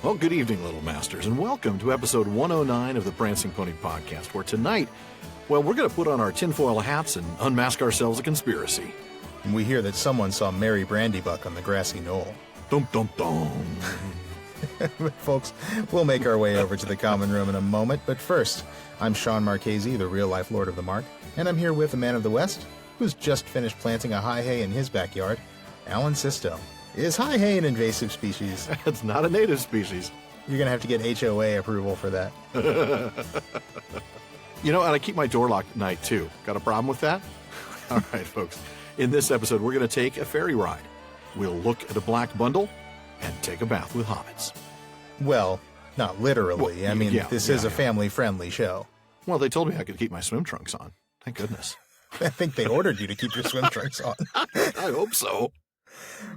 Well, good evening, Little Masters, and welcome to episode 109 of the Prancing Pony Podcast, where tonight, well, we're going to put on our tinfoil hats and unmask ourselves a conspiracy. And we hear that someone saw Mary Brandybuck on the grassy knoll. Dum, dum, dum. Folks, we'll make our way over to the common room in a moment, but first, I'm Sean Marchese, the real-life Lord of the Mark, and I'm here with a man of the West who's just finished planting a high hay in his backyard, Alan Sisto. Is high hay an invasive species? It's not a native species. You're going to have to get HOA approval for that. You know, and I keep my door locked at night, too. Got a problem with that? All right, folks. In this episode, we're going to take a ferry ride. We'll look at a black bundle and take a bath with hobbits. Well, not literally. Well, this is a family-friendly show. Well, they told me I could keep my swim trunks on. Thank goodness. I think they ordered you to keep your swim trunks on. I hope so.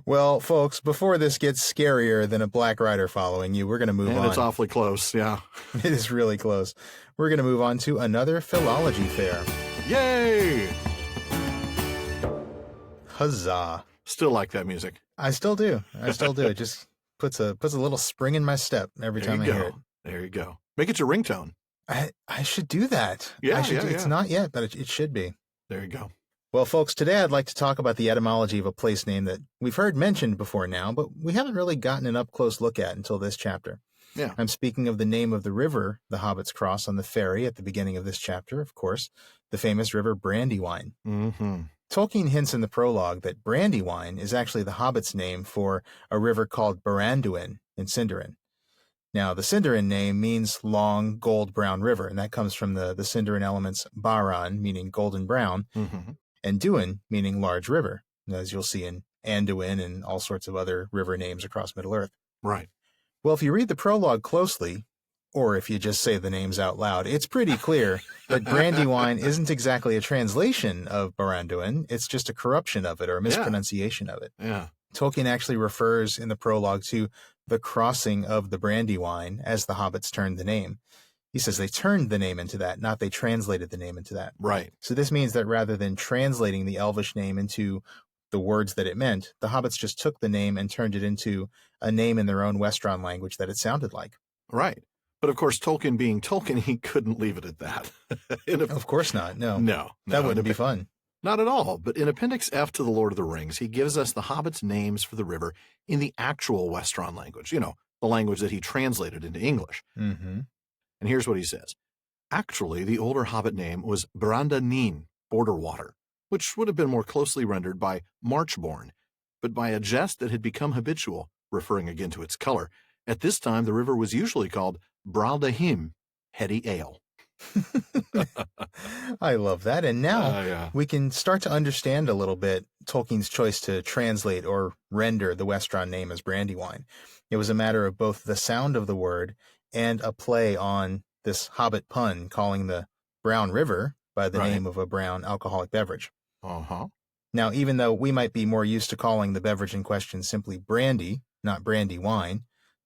Well, folks, before this gets scarier than a black rider following you, we're going to move on. And it's awfully close, yeah. It is really close. We're going to move on to another philology fair. Yay! Huzzah. Still like that music. I still do. It just puts a little spring in my step every time I hear it. There you go. Make it your ringtone. I should do that. Yeah, It's not yet, but it should be. There you go. Well, folks, today I'd like to talk about the etymology of a place name that we've heard mentioned before now, but we haven't really gotten an up-close look at until this chapter. Yeah. I'm speaking of the name of the river the hobbits cross on the ferry at the beginning of this chapter, of course, the famous river Brandywine. Mm-hmm. Tolkien hints in the prologue that Brandywine is actually the hobbits' name for a river called Brandywine in Sindarin. Now, the Sindarin name means long, gold-brown river, and that comes from the Sindarin elements Baran, meaning golden brown, Mm-hmm. and Duin, meaning large river, as you'll see in Anduin and all sorts of other river names across Middle-earth. Right. Well, if you read the prologue closely, or if you just say the names out loud, it's pretty clear that Brandywine isn't exactly a translation of Baranduin, it's just a corruption of it or a mispronunciation of it. Yeah. Tolkien actually refers in the prologue to the crossing of the Brandywine as the hobbits turned the name. He says they turned the name into that, not they translated the name into that. Right. So this means that rather than translating the Elvish name into the words that it meant, the hobbits just took the name and turned it into a name in their own Westron language that it sounded like. Right. But of course, Tolkien being Tolkien, he couldn't leave it at that. Of course not. No. That wouldn't be fun. Not at all. But in Appendix F to The Lord of the Rings, he gives us the hobbits' names for the river in the actual Westron language, the language that he translated into English. Mm-hmm. And here's what he says. Actually, the older hobbit name was Brandanin, border water, which would have been more closely rendered by Marchborn, but by a jest that had become habitual, referring again to its color. At this time, the river was usually called Braldahim, heady ale. I love that. And now we can start to understand a little bit Tolkien's choice to translate or render the Westron name as Brandywine. It was a matter of both the sound of the word and a play on this hobbit pun calling the brown river by the name of a brown alcoholic beverage. Uh-huh. Now, even though we might be more used to calling the beverage in question simply brandy, not Brandywine,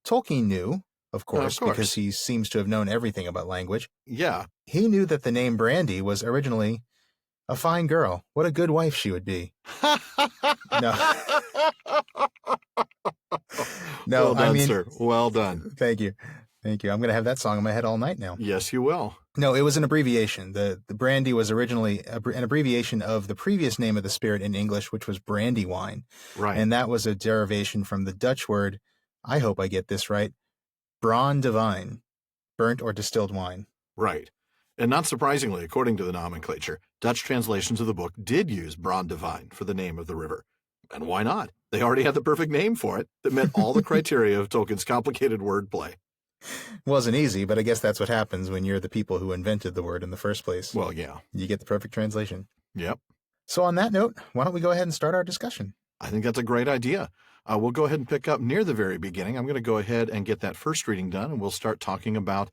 Tolkien knew, of course, because he seems to have known everything about language. Yeah. He knew that the name Brandy was originally a fine girl. What a good wife she would be. No. Well done, sir. Well done. Thank you. I'm going to have that song in my head all night now. Yes, you will. No, it was an abbreviation. The Brandy was originally an abbreviation of the previous name of the spirit in English, which was Brandywine. Right. And that was a derivation from the Dutch word, I hope I get this right, brandewijn, burnt or distilled wine. Right. And not surprisingly, according to the nomenclature, Dutch translations of the book did use Brandywine for the name of the river. And why not? They already had the perfect name for it that met all the criteria of Tolkien's complicated wordplay. Wasn't easy, but I guess that's what happens when you're the people who invented the word in the first place. Well, yeah. You get the perfect translation. Yep. So on that note, why don't we go ahead and start our discussion? I think that's a great idea. We'll go ahead and pick up near the very beginning. I'm going to go ahead and get that first reading done, and we'll start talking about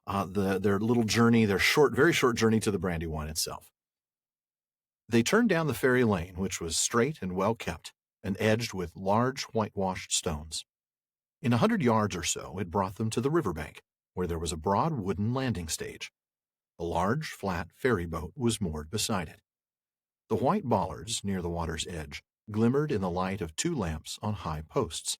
their little journey, their very short journey to the Brandywine itself. They turned down the ferry lane, which was straight and well kept, and edged with large whitewashed stones. In 100 yards or so, it brought them to the riverbank, where there was a broad wooden landing stage. A large, flat ferry boat was moored beside it. The white bollards near the water's edge glimmered in the light of 2 lamps on high posts.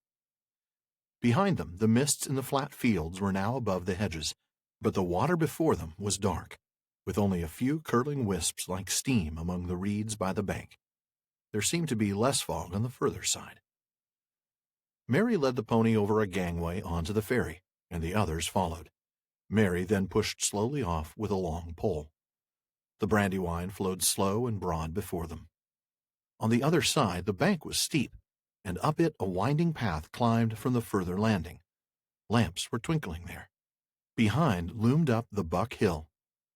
Behind them, the mists in the flat fields were now above the hedges, but the water before them was dark, with only a few curling wisps like steam among the reeds by the bank. There seemed to be less fog on the further side. Mary led the pony over a gangway onto the ferry, and the others followed. Mary then pushed slowly off with a long pole. The Brandywine flowed slow and broad before them. On the other side, the bank was steep, and up it a winding path climbed from the further landing. Lamps were twinkling there. Behind loomed up the Buck Hill,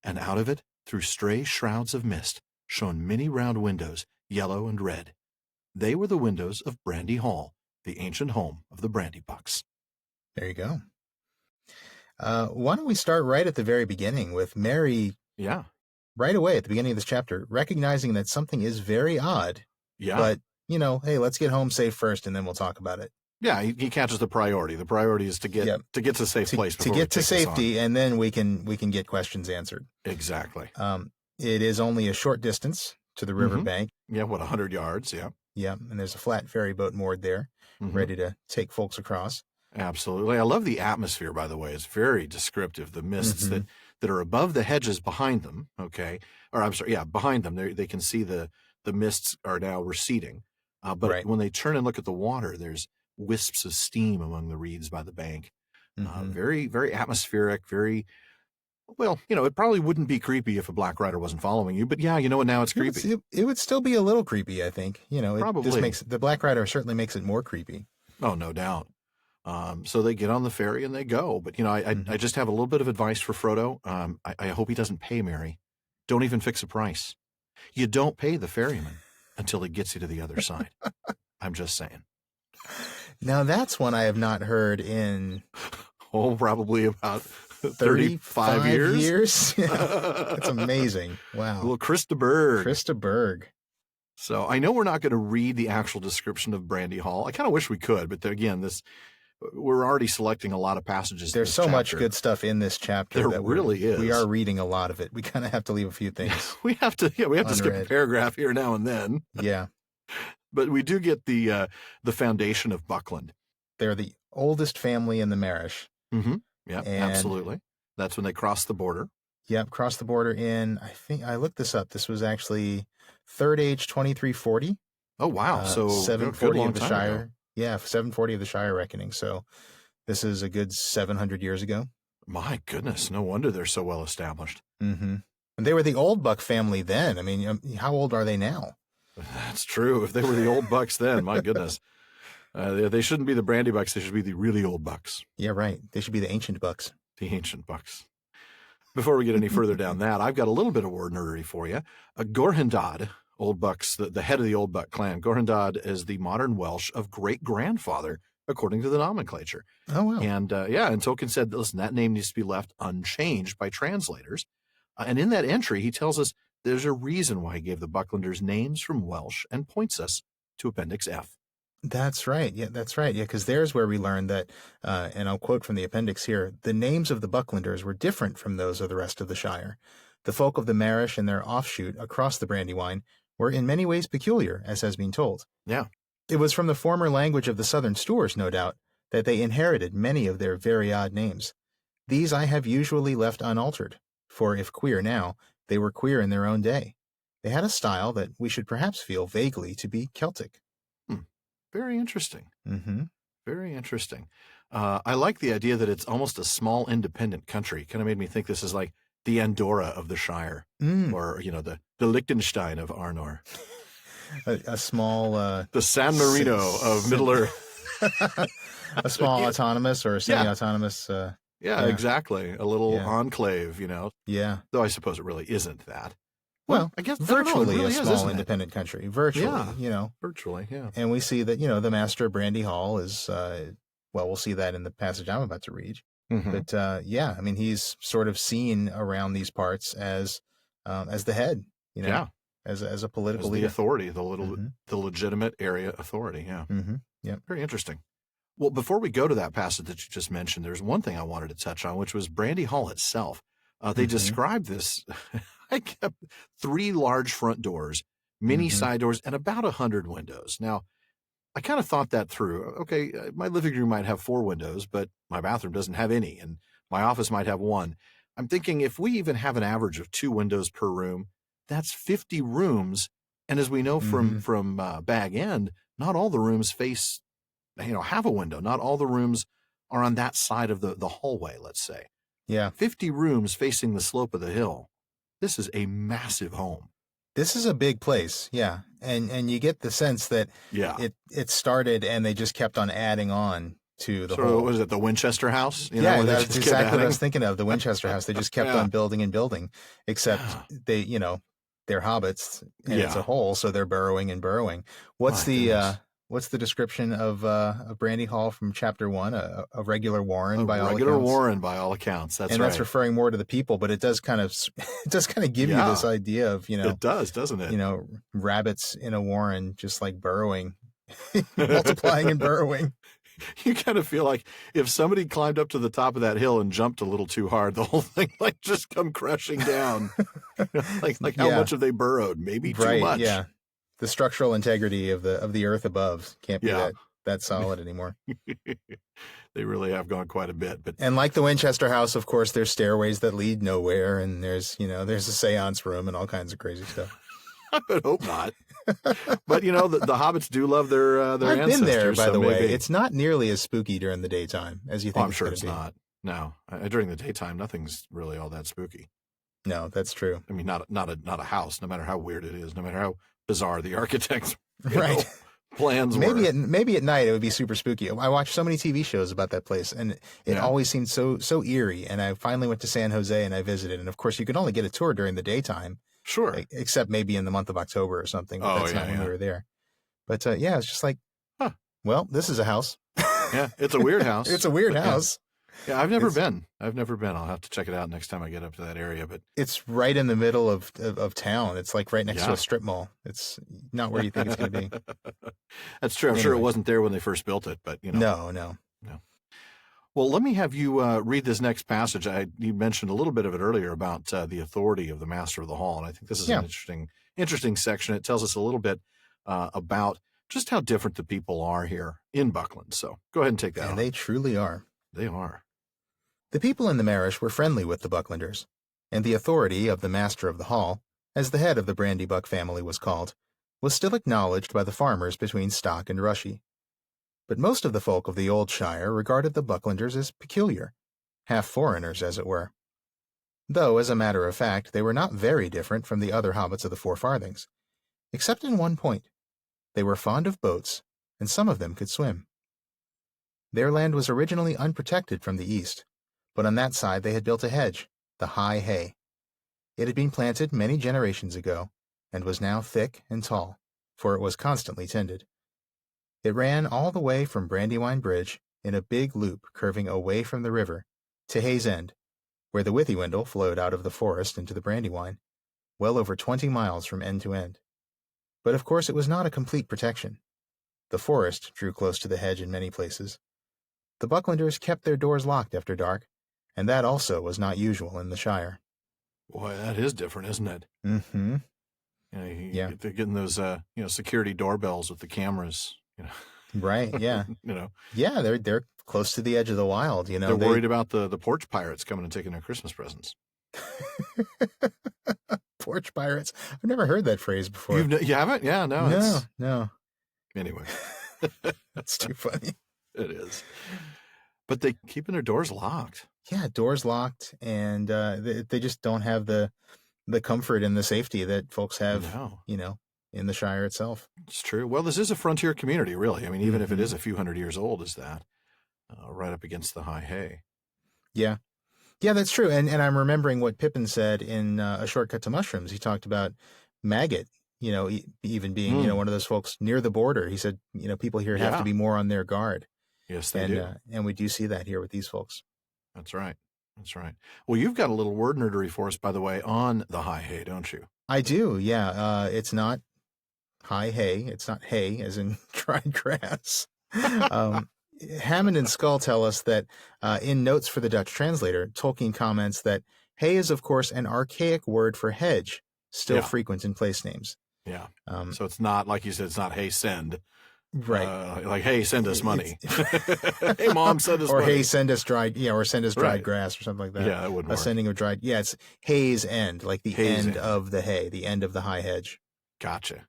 and out of it, through stray shrouds of mist, shone many round windows, yellow and red. They were the windows of Brandy Hall, the ancient home of the Brandybucks. There you go. Why don't we start right at the very beginning with Mary? Yeah. Right away at the beginning of this chapter, recognizing that something is very odd. Yeah. But, hey, let's get home safe first, and then we'll talk about it. Yeah, he catches the priority. The priority is to get to a safe place. To get to safety, and then we can get questions answered. Exactly. It is only a short distance to the river bank. Yeah, 100 yards, yeah. Yeah, and there's a flat ferry boat moored there, ready to take folks across. Absolutely. I love the atmosphere, by the way. It's very descriptive. The mists that are above the hedges behind them, okay? Or I'm sorry, yeah, behind them. They can see the mists are now receding. But when they turn and look at the water, there's wisps of steam among the reeds by the bank. Very, very atmospheric, very... Well, it probably wouldn't be creepy if a black rider wasn't following you, but yeah, you know what? Now it's creepy. It would still be a little creepy, I think. Probably. The black rider certainly makes it more creepy. Oh, no doubt. So they get on the ferry and they go. But, I just have a little bit of advice for Frodo. I hope he doesn't pay Mary. Don't even fix a price. You don't pay the ferryman until he gets you to the other side. I'm just saying. Now, that's one I have not heard in... Oh, probably about 35 years. That's amazing. Wow. Well, Krista Berg. Krista Berg. So I know we're not going to read the actual description of Brandy Hall. I kind of wish we could, but again, we're already selecting a lot lot of passages. There's so much good stuff in this chapter. There really is. We are reading a lot of it. We kind of have to leave a few things. we have to skip a paragraph here now and then. Yeah. But we do get the foundation of Buckland. They're the oldest family in the Marish. Yeah, absolutely. That's when they cross the border. Yep, cross the border in, I think, I looked this up. This was actually Third Age 2340. Oh, wow. So 740 of the Shire. Ago. Yeah, 740 of the Shire reckoning. So this is a good 700 years ago. My goodness. No wonder they're so well established. And they were the Old Buck family then. I mean, how old are they now? That's true. If they were the old bucks then, my goodness. They shouldn't be the Brandy Bucks. They should be the really old bucks. Yeah, right. They should be the ancient bucks. The ancient bucks. Before we get any further down that, I've got a little bit of word nerdery for you. Gorhindad, old bucks, the head of the old buck clan. Gorhindad is the modern Welsh of great-grandfather, according to the nomenclature. Oh, wow. And and Tolkien said, listen, that name needs to be left unchanged by translators. And in that entry, he tells us there's a reason why he gave the Bucklanders names from Welsh and points us to Appendix F. That's right. Yeah, that's right. Yeah, because there's where we learned that, and I'll quote from the appendix here, the names of the Bucklanders were different from those of the rest of the Shire. The folk of the Marish and their offshoot across the Brandywine were in many ways peculiar, as has been told. Yeah. It was from the former language of the Southern Stoors, no doubt, that they inherited many of their very odd names. These I have usually left unaltered, for if queer now, they were queer in their own day. They had a style that we should perhaps feel vaguely to be Celtic. Very interesting. Very interesting. I like the idea that it's almost a small independent country. Kind of made me think this is like the Andorra of the Shire, or the Liechtenstein of Arnor. A small the San Marino of Middle Earth. A small autonomous or semi-autonomous. Yeah, exactly. A little enclave, Yeah. Though I suppose it really isn't that. Well, I guess virtually really a small independent country. Virtually, Virtually, yeah. And we see that, the master of Brandy Hall is, we'll see that in the passage I'm about to read. But, he's sort of seen around these parts as the head, as a political leader. The authority, the legitimate area authority, yeah. Yeah. Very interesting. Well, before we go to that passage that you just mentioned, there's one thing I wanted to touch on, which was Brandy Hall itself. They described this... I kept 3 large front doors, many side doors, and about 100 windows. Now, I kind of thought that through. Okay, my living room might have 4 windows, but my bathroom doesn't have any, and my office might have 1. I'm thinking if we even have an average of 2 windows per room, that's 50 rooms. And as we know from Bag End, not all the rooms face, have a window. Not all the rooms are on that side of the hallway, let's say. Yeah. 50 rooms facing the slope of the hill. This is a massive home. This is a big place, yeah. And you get the sense that it started and they just kept on adding on to the whole. So was it the Winchester House? That's exactly what I was thinking of, the Winchester House. They just kept on building and building, except they're hobbits and it's a hole, so they're burrowing and burrowing. What's the description of Brandy Hall from chapter 1? A regular warren by all accounts. A regular warren by all accounts. That's right. And that's referring more to the people, but it does kind of give you this idea of, it does, doesn't it? Rabbits in a warren just like burrowing, multiplying and burrowing. You kind of feel like if somebody climbed up to the top of that hill and jumped a little too hard, the whole thing might just come crashing down. like how much have they burrowed? Maybe too much. Yeah. The structural integrity of the earth above can't be that solid anymore. They really have gone quite a bit. And like the Winchester House, of course, there's stairways that lead nowhere, and there's a seance room and all kinds of crazy stuff. I would hope not. But the hobbits do love their ancestors. I've been there, by the way. It's not nearly as spooky during the daytime as you think. I'm sure it's not. No, during the daytime, nothing's really all that spooky. No, that's true. I mean, not a house, no matter how weird it is, no matter how bizarre the architect's plans were. Maybe at night it would be super spooky. I watched so many TV shows about that place, and it always seemed so eerie. And I finally went to San Jose and I visited. And of course, you could only get a tour during the daytime. Sure. Except maybe in the month of October or something. But that's not when we were there. But it's just like, well, this is a house. Yeah, it's a weird house. It's a weird house. Yeah, I've never been. I'll have to check it out next time I get up to that area. But it's right in the middle of town. It's like right next to a strip mall. It's not where you think it's going to be. That's true. I'm sure it wasn't there when they first built it, but No. Well, let me have you read this next passage. You mentioned a little bit of it earlier about the authority of the Master of the Hall, and I think this is an interesting section. It tells us a little bit about just how different the people are here in Buckland. So go ahead and take that. And they truly are. They are. The people in the Marish were friendly with the Bucklanders, and the authority of the Master of the Hall, as the head of the Brandybuck family was called, was still acknowledged by the farmers between Stock and Rushy. But most of the folk of the old shire regarded the Bucklanders as peculiar, half foreigners, as it were. Though, as a matter of fact, they were not very different from the other hobbits of the Four Farthings, except in one point. They were fond of boats, and some of them could swim. Their land was originally unprotected from the east, but on that side they had built a hedge, the High Hay. It had been planted many generations ago, and was now thick and tall, for it was constantly tended. It ran all the way from Brandywine Bridge in a big loop curving away from the river to Hay's End, where the Withywindle flowed out of the forest into the Brandywine, well over 20 miles from end to end. But of course it was not a complete protection. The forest drew close to the hedge in many places. The Bucklanders kept their doors locked after dark, and that also was not usual in the Shire. Boy, that is different, isn't it? Mm-hmm. They're getting those, security doorbells with the cameras. Right? Yeah. Yeah, they're close to the edge of the wild. They're worried about the porch pirates coming and taking their Christmas presents. Porch pirates. I've never heard that phrase before. You haven't? Yeah, no. No. Anyway, that's too funny. It is. But they keeping their doors locked. Yeah, doors locked, and they just don't have the comfort and the safety that folks have, in the Shire itself. It's true. Well, this is a frontier community, really. I mean, even if it is a few hundred years old, is that right up against the High Hay? Yeah. Yeah, that's true. And I'm remembering what Pippin said in A Shortcut to Mushrooms. He talked about Maggot, even being, one of those folks near the border. He said, people here have to be more on their guard. Yes, they do. And we do see that here with these folks. That's right. That's right. Well, you've got a little word nerdery for us, by the way, on the High Hay, don't you? I do, yeah. It's not high hay. It's not hay, as in dried grass. Hammond and Scull tell us that in notes for the Dutch translator, Tolkien comments that hay is, of course, an archaic word for hedge, still frequent in place names. Yeah. So it's not, like you said, it's not hay send. Right. Like, hey, send us money. Hey, Mom, send us or money. hey, send us dried grass or something like that. Yeah, that wouldn't work. Sending of dried. Yeah, it's hay's end, like the hay's end of the hay, the end of the high hedge. Gotcha.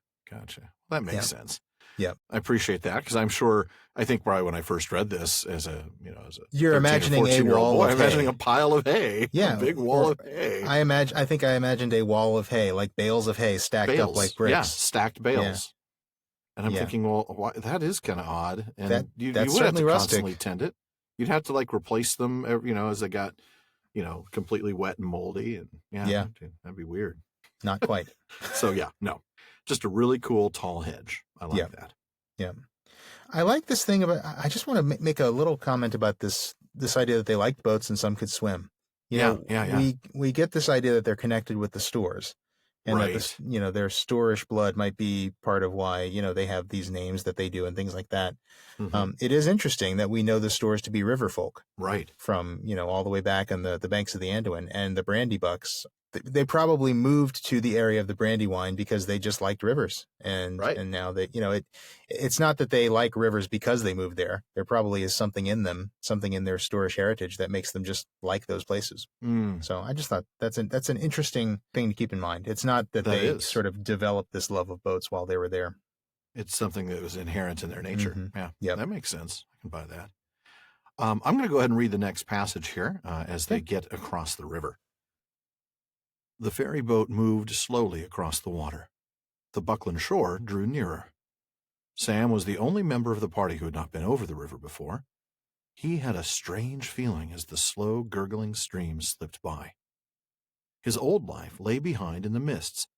That makes sense. Yep. I appreciate that because I think probably when I first read this as a you're imagining a wall of hay. I'm imagining a pile of hay. Yeah. A big wall of hay. I think I imagined a wall of hay, like bales of hay stacked up like bricks. Yeah, stacked bales. Yeah. And I'm thinking, well, that is kind of odd. And you would that's have to rustic. constantly tend it. You'd have to like replace them, as they got, completely wet and moldy. And that'd be weird. Not quite. So no, just a really cool tall hedge. I like that. Yeah. I like this thing about, I just want to make a little comment about this idea that they liked boats and some could swim. We get this idea that they're connected with the stores. And that their Storish blood might be part of why, they have these names that they do and things like that. Mm-hmm. It is interesting that we know the Stores to be river folk. Right. From, all the way back on the banks of the Anduin, and the Brandybucks. They probably moved to the area of the Brandywine because they just liked rivers. And now that, it's not that they like rivers because they moved there. There probably is something in them, something in their Storish heritage that makes them just like those places. So I just thought that's an interesting thing to keep in mind. It's not that they sort of developed this love of boats while they were there. It's something that was inherent in their nature. Mm-hmm. Yeah. Yep. That makes sense. I can buy that. I'm going to go ahead and read the next passage here as they get across the river. The ferry boat moved slowly across the water. The Buckland shore drew nearer. Sam was the only member of the party who had not been over the river before. He had a strange feeling as the slow, gurgling stream slipped by. His old life lay behind in the mists.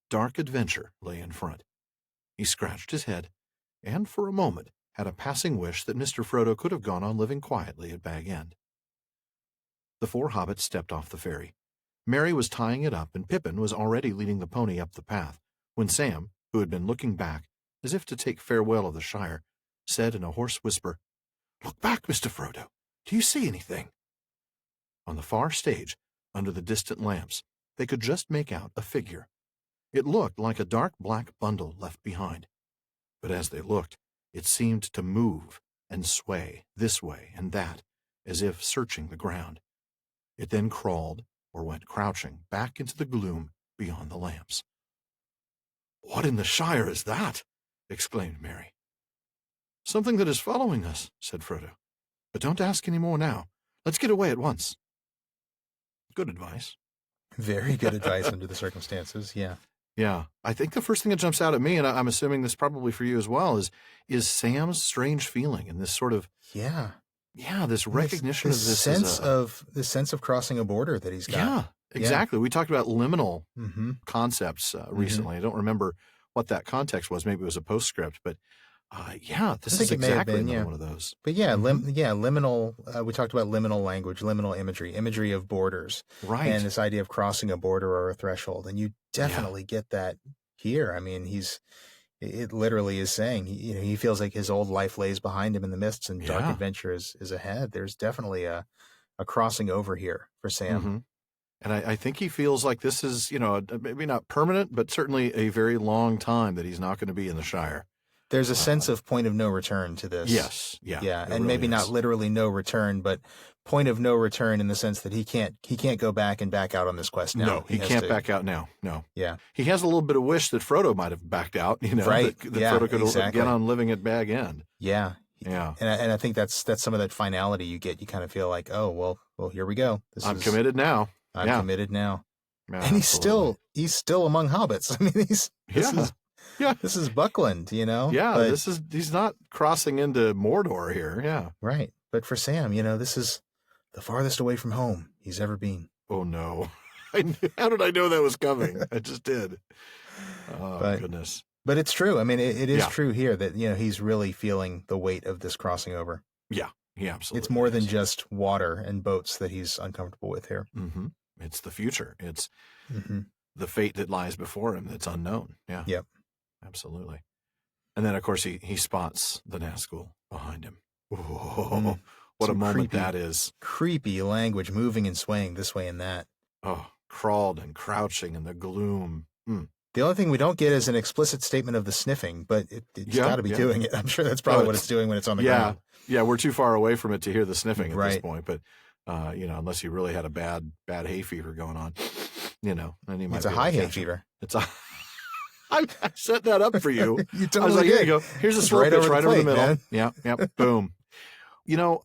Dark adventure lay in front. He scratched his head, and for a moment had a passing wish that Mr. Frodo could have gone on living quietly at Bag End. The 4 hobbits stepped off the ferry. Merry was tying it up, and Pippin was already leading the pony up the path, when Sam, who had been looking back, as if to take farewell of the Shire, said in a hoarse whisper, "Look back, Mr. Frodo. Do you see anything?" On the far stage, under the distant lamps, they could just make out a figure. It looked like a dark black bundle left behind. But as they looked, it seemed to move and sway this way and that, as if searching the ground. It then crawled, or went crouching, back into the gloom beyond the lamps. "What in the Shire is that?" exclaimed Merry. "Something that is following us," said Frodo. "But don't ask any more now. Let's get away at once." Good advice. Very good advice under the circumstances, yeah. Yeah. I think the first thing that jumps out at me, and I'm assuming this probably for you as well, is Sam's strange feeling and this sort of... Yeah, this recognition of this sense of crossing a border that he's got. Yeah, exactly. We talked about liminal concepts recently. I don't remember what that context was. Maybe it was a postscript, but this is exactly another one of those. But liminal. We talked about liminal language, liminal imagery of borders, right? And this idea of crossing a border or a threshold, and you definitely get that here. I mean, it literally is saying, he feels like his old life lays behind him in the mists and dark adventure is ahead. There's definitely a crossing over here for Sam. Mm-hmm. And I think he feels like this is, maybe not permanent, but certainly a very long time that he's not going to be in the Shire. There's a sense of point of no return to this. Yes. Yeah. And really maybe not literally no return, but point of no return in the sense that he can't go back and back out on this quest now. No, he can't back out now. No. Yeah. He has a little bit of wish that Frodo might have backed out, right. that Frodo could get on living at Bag End. Yeah. Yeah. And I think that's some of that finality you get. You kind of feel like, oh, well, here we go. Committed now. I'm committed now. Yeah, and he's still among hobbits. I mean, this is Buckland, Yeah. But he's not crossing into Mordor here. Yeah. Right. But for Sam, this is the farthest away from home he's ever been. Oh, no. How did I know that was coming? I just did. Oh, goodness. But it's true. I mean, it is true here that, he's really feeling the weight of this crossing over. Yeah. Yeah, absolutely. It's more than just water and boats that he's uncomfortable with here. Mm-hmm. It's the future. It's the fate that lies before him that's unknown. Yeah. Yep. Absolutely. And then, of course, he spots the Nazgul behind him. Whoa, what a moment that is. Creepy language moving and swaying this way and that. Oh, crawled and crouching in the gloom. The only thing we don't get is an explicit statement of the sniffing, but it's got to be doing it. I'm sure that's probably what it's doing when it's on the ground. Yeah, we're too far away from it to hear the sniffing at this point. But, unless you really had a bad hay fever going on, then you might. It's a high hay fever. It's a. I set that up for you. You totally I was like, did. here you go. Here's a slow pitch right over the middle. Man. Yeah, boom.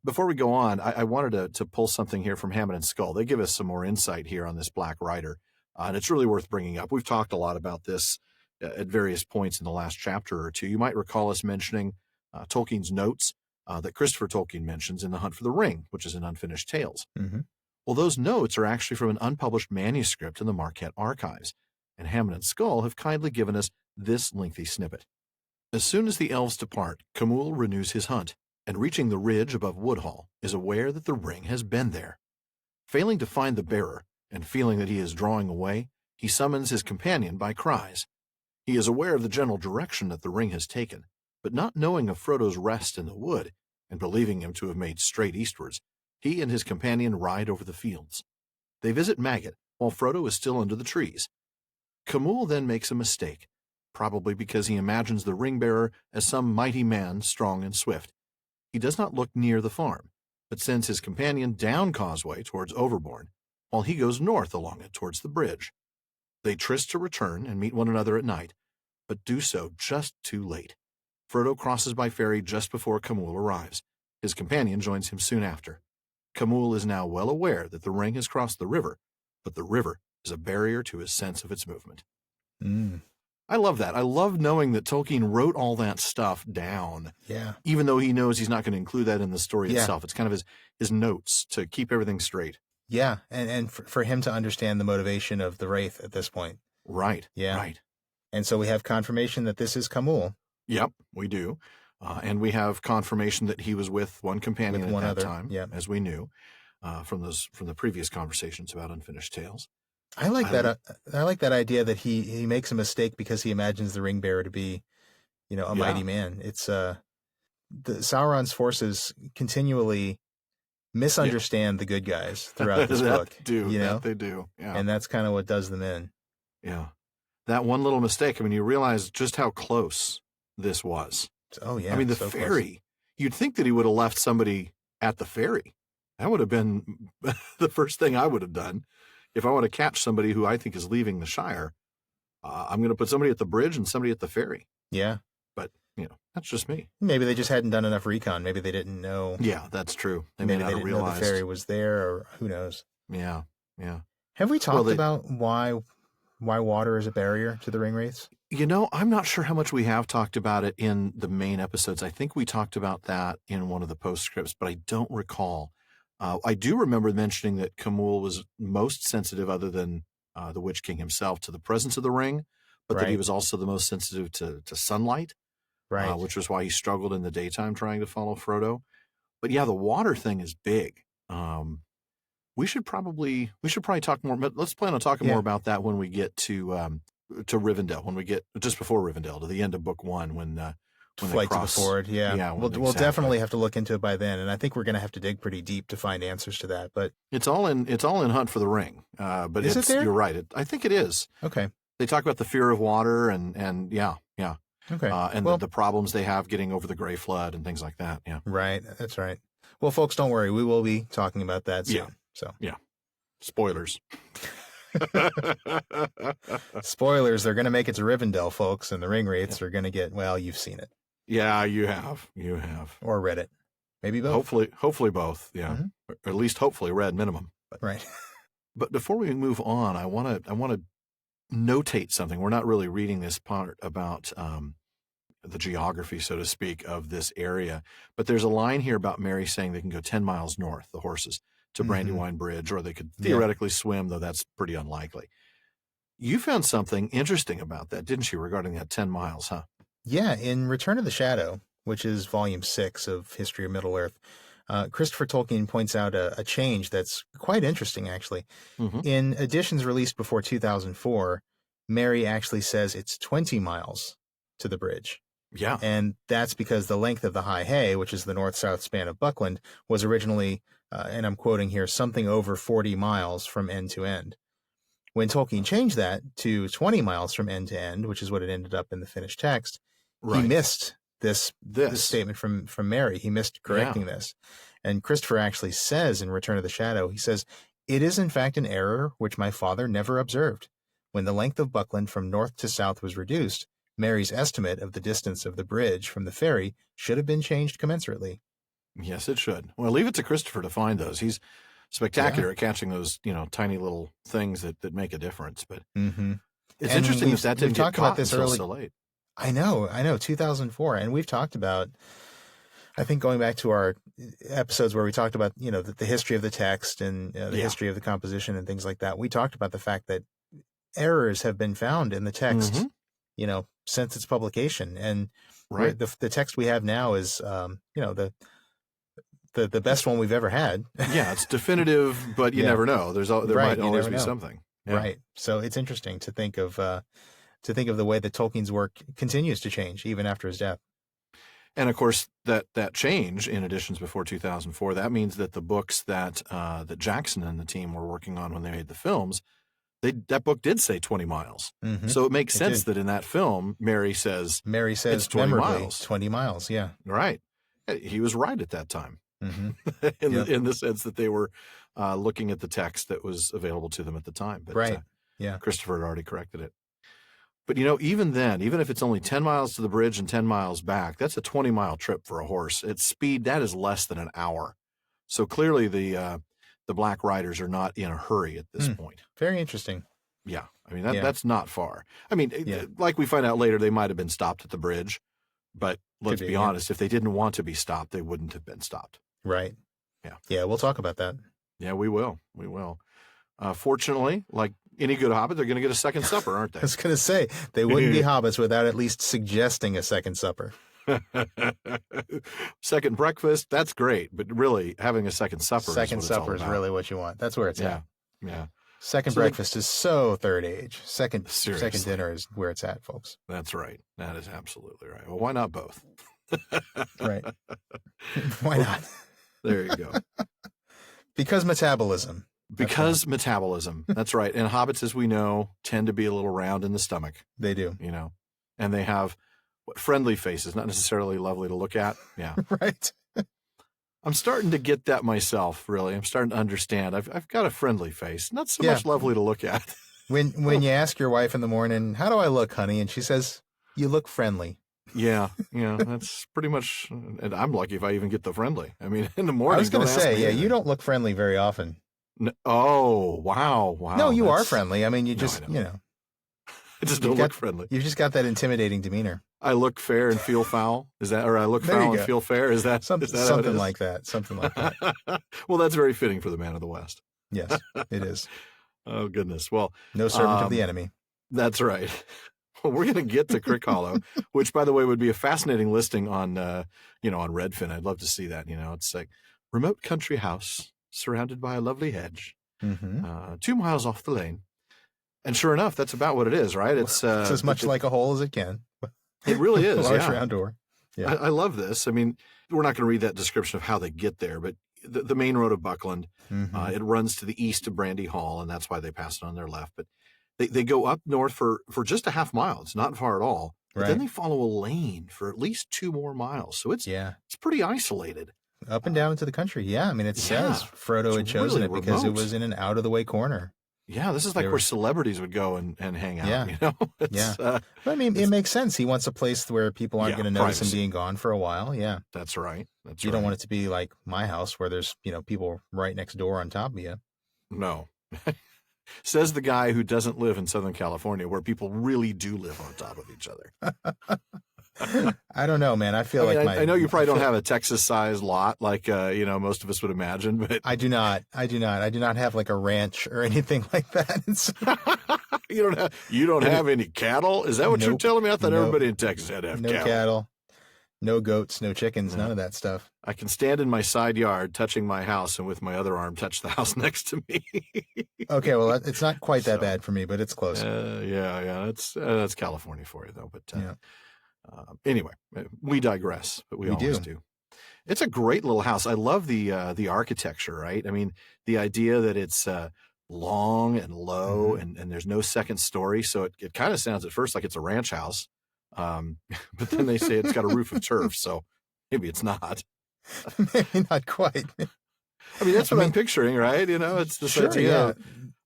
Before we go on, I wanted to pull something here from Hammond and Scull. They give us some more insight here on this Black Rider. And it's really worth bringing up. We've talked a lot about this at various points in the last chapter or two. You might recall us mentioning Tolkien's notes that Christopher Tolkien mentions in The Hunt for the Ring, which is in Unfinished Tales. Mm-hmm. Well, those notes are actually from an unpublished manuscript in the Marquette archives, and Hammond and Scull have kindly given us this lengthy snippet. As soon as the elves depart, Camul renews his hunt, and reaching the ridge above Woodhall, is aware that the ring has been there. Failing to find the bearer, and feeling that he is drawing away, he summons his companion by cries. He is aware of the general direction that the ring has taken, but not knowing of Frodo's rest in the wood, and believing him to have made straight eastwards, he and his companion ride over the fields. They visit Maggot, while Frodo is still under the trees. Camul then makes a mistake, probably because he imagines the ring-bearer as some mighty man, strong and swift. He does not look near the farm, but sends his companion down Causeway towards Overbourne, while he goes north along it towards the bridge. They tryst to return and meet one another at night, but do so just too late. Frodo crosses by ferry just before Camul arrives. His companion joins him soon after. Camul is now well aware that the ring has crossed the river, but the river is a barrier to his sense of its movement. I love that. I love knowing that Tolkien wrote all that stuff down. Yeah. Even though he knows he's not going to include that in the story itself. It's kind of his notes to keep everything straight. Yeah, and for him to understand the motivation of the Wraith at this point. Right. Yeah. Right. And so we have confirmation that this is Camul. Yep, we do. And we have confirmation that he was with one companion at that time, as we knew from the previous conversations about Unfinished Tales. I like that. I like that idea that he makes a mistake because he imagines the ring bearer to be, a mighty man. It's the Sauron's forces continually misunderstand the good guys throughout this book. They do. Yeah. And that's kind of what does them in. Yeah. That one little mistake. I mean, you realize just how close this was. Oh, yeah. I mean, the ferry, close. You'd think that he would have left somebody at the ferry. That would have been the first thing I would have done. If I want to catch somebody who I think is leaving the Shire, I'm going to put somebody at the bridge and somebody at the ferry. Yeah. But, that's just me. Maybe they just hadn't done enough recon. Maybe they didn't know. Yeah, that's true. Maybe they didn't know the ferry was there, or who knows. Yeah, yeah. Have we talked about why water is a barrier to the Ringwraiths? I'm not sure how much we have talked about it in the main episodes. I think we talked about that in one of the postscripts, but I don't recall. I do remember mentioning that Camul was most sensitive, other than the Witch King himself, to the presence of the ring, but that he was also the most sensitive to sunlight, which was why he struggled in the daytime trying to follow Frodo. But yeah, the water thing is big. We should probably talk more. But let's plan on talking more about that when we get to Rivendell. When we get just before Rivendell, to the end of book 1, when Flight to the Ford. Yeah. We'll definitely have to look into it by then, and I think we're going to have to dig pretty deep to find answers to that. But it's all in Hunt for the Ring. But is it there? You're right. I think it is. Okay. They talk about the fear of water and yeah. Okay. And the problems they have getting over the Grey Flood and things like that. Yeah. Right. That's right. Well, folks, don't worry. We will be talking about that soon. Yeah. So. Yeah. Spoilers. Spoilers. They're going to make it to Rivendell, folks, and the Ringwraiths are going to get. Well, you've seen it. Yeah, you have. Or read it. Maybe both. Hopefully both. Yeah. Mm-hmm. Or at least hopefully read minimum. Right. But before we move on, I want to notate something. We're not really reading this part about the geography, so to speak, of this area. But there's a line here about Mary saying they can go 10 miles north, the horses, to Brandywine Bridge, or they could theoretically swim, though that's pretty unlikely. You found something interesting about that, didn't you, regarding that 10 miles, huh? Yeah, in Return of the Shadow, which is volume 6 of History of Middle-earth, Christopher Tolkien points out a change that's quite interesting, actually. Mm-hmm. In editions released before 2004, Mary actually says it's 20 miles to the bridge. Yeah. And that's because the length of the High Hay, which is the north-south span of Buckland, was originally, and I'm quoting here, something over 40 miles from end to end. When Tolkien changed that to 20 miles from end to end, which is what it ended up in the finished text, he missed this statement from Mary. He missed correcting this. And Christopher actually says in Return of the Shadow, he says, "It is in fact an error which my father never observed. When the length of Buckland from north to south was reduced, Mary's estimate of the distance of the bridge from the ferry should have been changed commensurately." Yes, it should. Well, leave it to Christopher to find those. He's spectacular at catching those, tiny little things that make a difference. But it's interesting that didn't get caught until so late. I know, 2004. And we've talked about, I think going back to our episodes where we talked about, the history of the text and the history of the composition and things like that. We talked about the fact that errors have been found in the text, since its publication. And the text we have now is, the best one we've ever had. Yeah, it's definitive, but you never know. There might always be something. Yeah. Right. So it's interesting to think of the way that Tolkien's work continues to change even after his death. And of course, that change in editions before 2004, that means that the books that Jackson and the team were working on when they made the films, that book did say 20 miles. Mm-hmm. So it makes sense that in that film, Mary says it's 20 miles. 20 miles, yeah. Right. He was right at that time. Mm-hmm. in the sense that they were looking at the text that was available to them at the time. But, Christopher had already corrected it. But, even then, even if it's only 10 miles to the bridge and 10 miles back, that's a 20-mile trip for a horse. At speed, that is less than an hour. So clearly the Black Riders are not in a hurry at this point. Very interesting. Yeah. I mean, that's not far. I mean, like we find out later, they might have been stopped at the bridge. But let's be honest, if they didn't want to be stopped, they wouldn't have been stopped. Right. Yeah. Yeah, we'll talk about that. Yeah, we will. We will. Fortunately, like any good Hobbit, they're going to get a second supper, aren't they? I was going to say, they wouldn't be Hobbits without at least suggesting a second supper. Second breakfast, that's great. But really, having a second supper is really what you want. That's where it's at. Yeah. Second breakfast is so third age. Second dinner is where it's at, folks. That's right. That is absolutely right. Well, why not both? Right. Why not? There you go. Because metabolism. Metabolism. That's right. And hobbits, as we know, tend to be a little round in the stomach. They do. And they have friendly faces, not necessarily lovely to look at. Yeah. Right. I'm starting to get that myself, really. I'm starting to understand. I've got a friendly face, not so much lovely to look at. When you ask your wife in the morning, "How do I look, honey?" and she says, "You look friendly." Yeah, that's pretty much, and I'm lucky if I even get the friendly. I mean, in the morning. I was going to say, you don't look friendly very often. No, oh, wow. No, you are friendly. I mean, you just, I just don't look friendly. You've just got that intimidating demeanor. I look fair and feel foul. Is that, or I look foul and feel fair? Is that something like that? Something like that. Well, that's very fitting for the Man of the West. Yes, it is. Oh, goodness. Well, no servant of the enemy. That's right. Well, we're going to get to Crickhollow, which, by the way, would be a fascinating listing on, on Redfin. I'd love to see that. It's like remote country house surrounded by a lovely hedge, 2 miles off the lane. And sure enough, that's about what it is, right? It's as much like a hole as it can. It really is. A large round door. Yeah. I love this. I mean, we're not going to read that description of how they get there, but the main road of Buckland, it runs to the east of Brandy Hall, and that's why they pass it on their left. But they go up north for just a half mile. It's not far at all. But then they follow a lane for at least 2 more miles. So it's pretty isolated. Up and down into the country. Yeah. I mean, it says Frodo had chosen it because it was in an out-of-the-way corner. Yeah, this is like where celebrities would go and hang out. But I mean, it makes sense. He wants a place where people aren't going to notice him being gone for a while. Yeah. That's right. You don't want it to be like my house where there's, people right next door on top of you. No. Says the guy who doesn't live in Southern California where people really do live on top of each other. I don't know, man. I I know you probably don't have a Texas-sized lot like most of us would imagine, but I do not. I do not have like a ranch or anything like that. You don't have any cattle? Is that what you're telling me? I thought everybody in Texas had to have cattle. No cattle, no goats, no chickens, none of that stuff. I can stand in my side yard touching my house and with my other arm touch the house next to me. Okay, well, it's not quite that bad for me, but it's close. That's California for you, though. But anyway, we digress, but we always do. It's a great little house. I love the architecture, right? I mean, the idea that it's long and low, Mm-hmm. and there's no second story. So it kind of sounds at first like it's a ranch house. But then they say it's got a roof of turf. So maybe it's not. Maybe not quite. I mean, that's what I'm picturing, right? You know, it's this sure, idea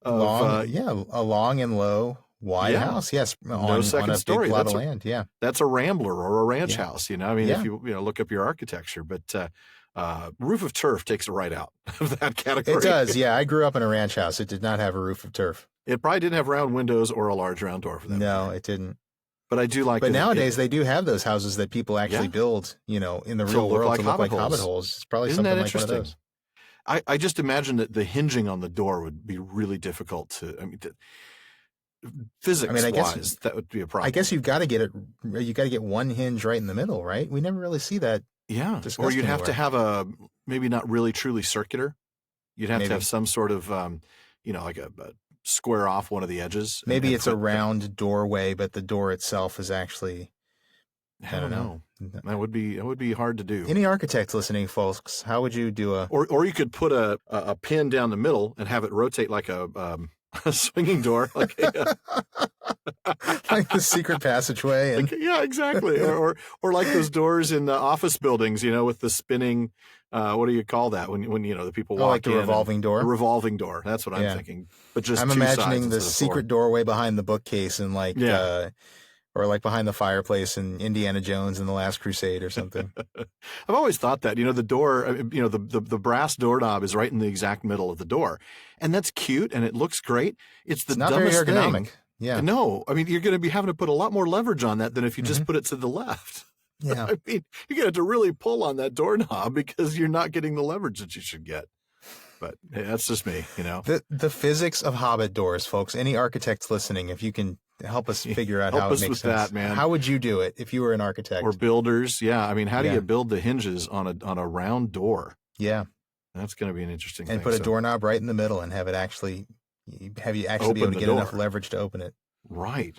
of a long and low, wide house. Yes, no second on a story. big plot of land. Yeah, that's a rambler or a ranch house. You know, I mean, if you look up your architecture, but roof of turf takes it right out of that category. It does. Yeah, I grew up in a ranch house. It did not have a roof of turf. It probably didn't have round windows or a large round door for that. No, it didn't. But I do like. But nowadays they do have those houses that people actually build, in the real world to look like hobbit holes. It's probably something like one of those. I just imagine that the hinging on the door would be really difficult to. I mean, physics-wise, that would be a problem. I guess you've got to get it. You got to get one hinge right in the middle, right? We never really see that. Yeah, or you'd have to have a maybe not really truly circular. You'd have to have some sort of, like a square off one of the edges. Maybe it's a round doorway, but the door itself is actually. I don't know. That would be hard to do. Any architects listening, folks, how would you do a? Or you could put a pin down the middle and have it rotate like a swinging door, like like the secret passageway. And... yeah, exactly. or like those doors in the office buildings, with the spinning. What do you call that when the people walk like the in? Revolving door. A revolving door. That's what I'm thinking. But just I'm imagining the secret doorway behind the bookcase and or like behind the fireplace in Indiana Jones and the Last Crusade or something. I've always thought that, the door, the brass doorknob is right in the exact middle of the door. And that's cute and it looks great. It's not dumbest very ergonomic. thing. Yeah. No, I mean, you're going to be having to put a lot more leverage on that than if you just put it to the left. Yeah. I mean, you're going to have to really pull on that doorknob because you're not getting the leverage that you should get. But hey, that's just me, The physics of Hobbit doors, folks. Any architects listening, if you can help us figure out how it makes sense. That, man. How would you do it if you were an architect? Or builders, yeah. I mean, how do you build the hinges on a round door? Yeah. That's going to be an interesting thing. And put a doorknob right in the middle and have you actually be able to get enough leverage to open it. Right.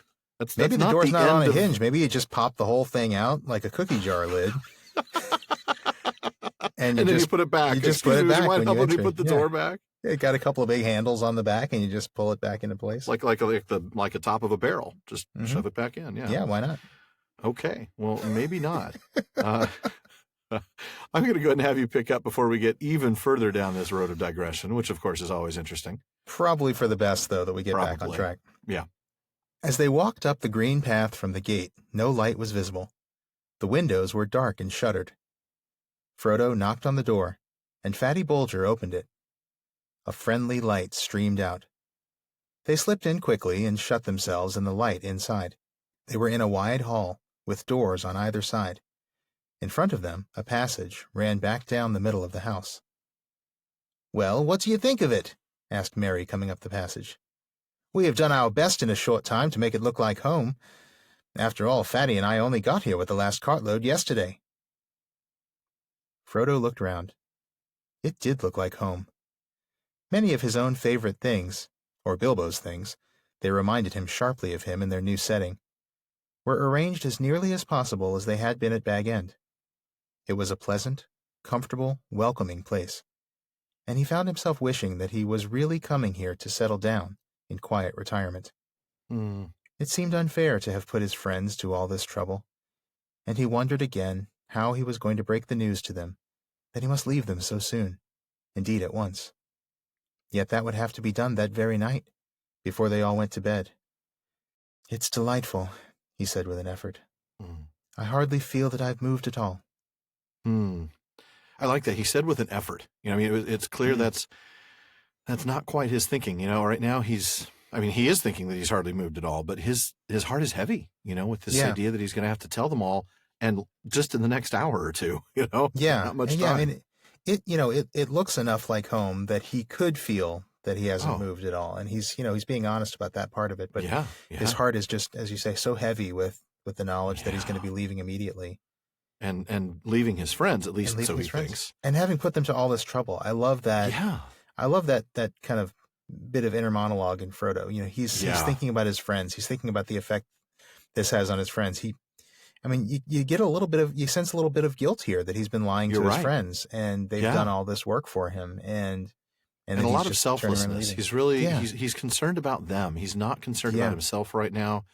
Maybe the door's not on a hinge. Maybe you just pop the whole thing out like a cookie jar lid. and then you put it back. You just put it back when you help me put the door back? It got a couple of big handles on the back, and you just pull it back into place, like a top of a barrel. Just shove it back in. Yeah. Yeah. Why not? Okay. Well, maybe not. I'm going to go ahead and have you pick up before we get even further down this road of digression, which of course is always interesting. Probably for the best, though, that we get back on track. Yeah. As they walked up the green path from the gate, no light was visible. The windows were dark and shuttered. Frodo knocked on the door, and Fatty Bolger opened it. A friendly light streamed out. They slipped in quickly and shut themselves in the light inside. They were in a wide hall, with doors on either side. In front of them, a passage ran back down the middle of the house. "Well, what do you think of it?" asked Mary, coming up the passage. "We have done our best in a short time to make it look like home. After all, Fatty and I only got here with the last cartload yesterday." Frodo looked round. It did look like home. Many of his own favorite things, or Bilbo's things, they reminded him sharply of him in their new setting, were arranged as nearly as possible as they had been at Bag End. It was a pleasant, comfortable, welcoming place, and he found himself wishing that he was really coming here to settle down in quiet retirement. It seemed unfair to have put his friends to all this trouble, and he wondered again how he was going to break the news to them that he must leave them so soon, indeed at once. Yet that would have to be done that very night, before they all went to bed. "It's delightful," he said with an effort. "I hardly feel that I've moved at all." I like that. He said with an effort. It's clear that's not quite his thinking. Right now he is thinking that he's hardly moved at all, but his heart is heavy, with this idea that he's going to have to tell them all, and just in the next hour or two, not much time. Yeah, I mean, it looks enough like home that he could feel that he hasn't moved at all, and he's being honest about that part of it. But his heart is just, as you say, so heavy with the knowledge that he's going to be leaving immediately, and leaving his friends, at least so he thinks, and having put them to all this trouble. I love that. Yeah, I love that kind of bit of inner monologue in Frodo. He's thinking about his friends. He's thinking about the effect this has on his friends. You get you sense a little bit of guilt here that he's been lying to his friends, and they've done all this work for him. And And a then lot he's of just turning around and selflessness. leaving. He's really Yeah. he's concerned about them. He's not concerned Yeah. about himself right now.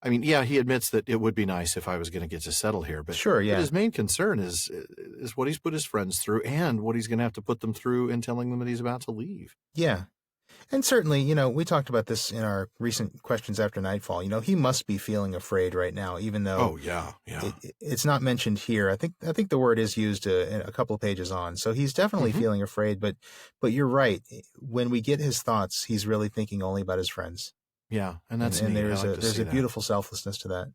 I mean, yeah, he admits that it would be nice if I was going to get to settle here, but Sure, yeah. but his main concern is what he's put his friends through and what he's going to have to put them through in telling them that he's about to leave. Yeah. And certainly, we talked about this in our recent Questions After Nightfall. He must be feeling afraid right now, even though Oh, yeah. it's not mentioned here. I think the word is used a couple of pages on. So he's definitely feeling afraid, but you're right. When we get his thoughts, he's really thinking only about his friends. Yeah, and that's and neat. there's a beautiful selflessness to that.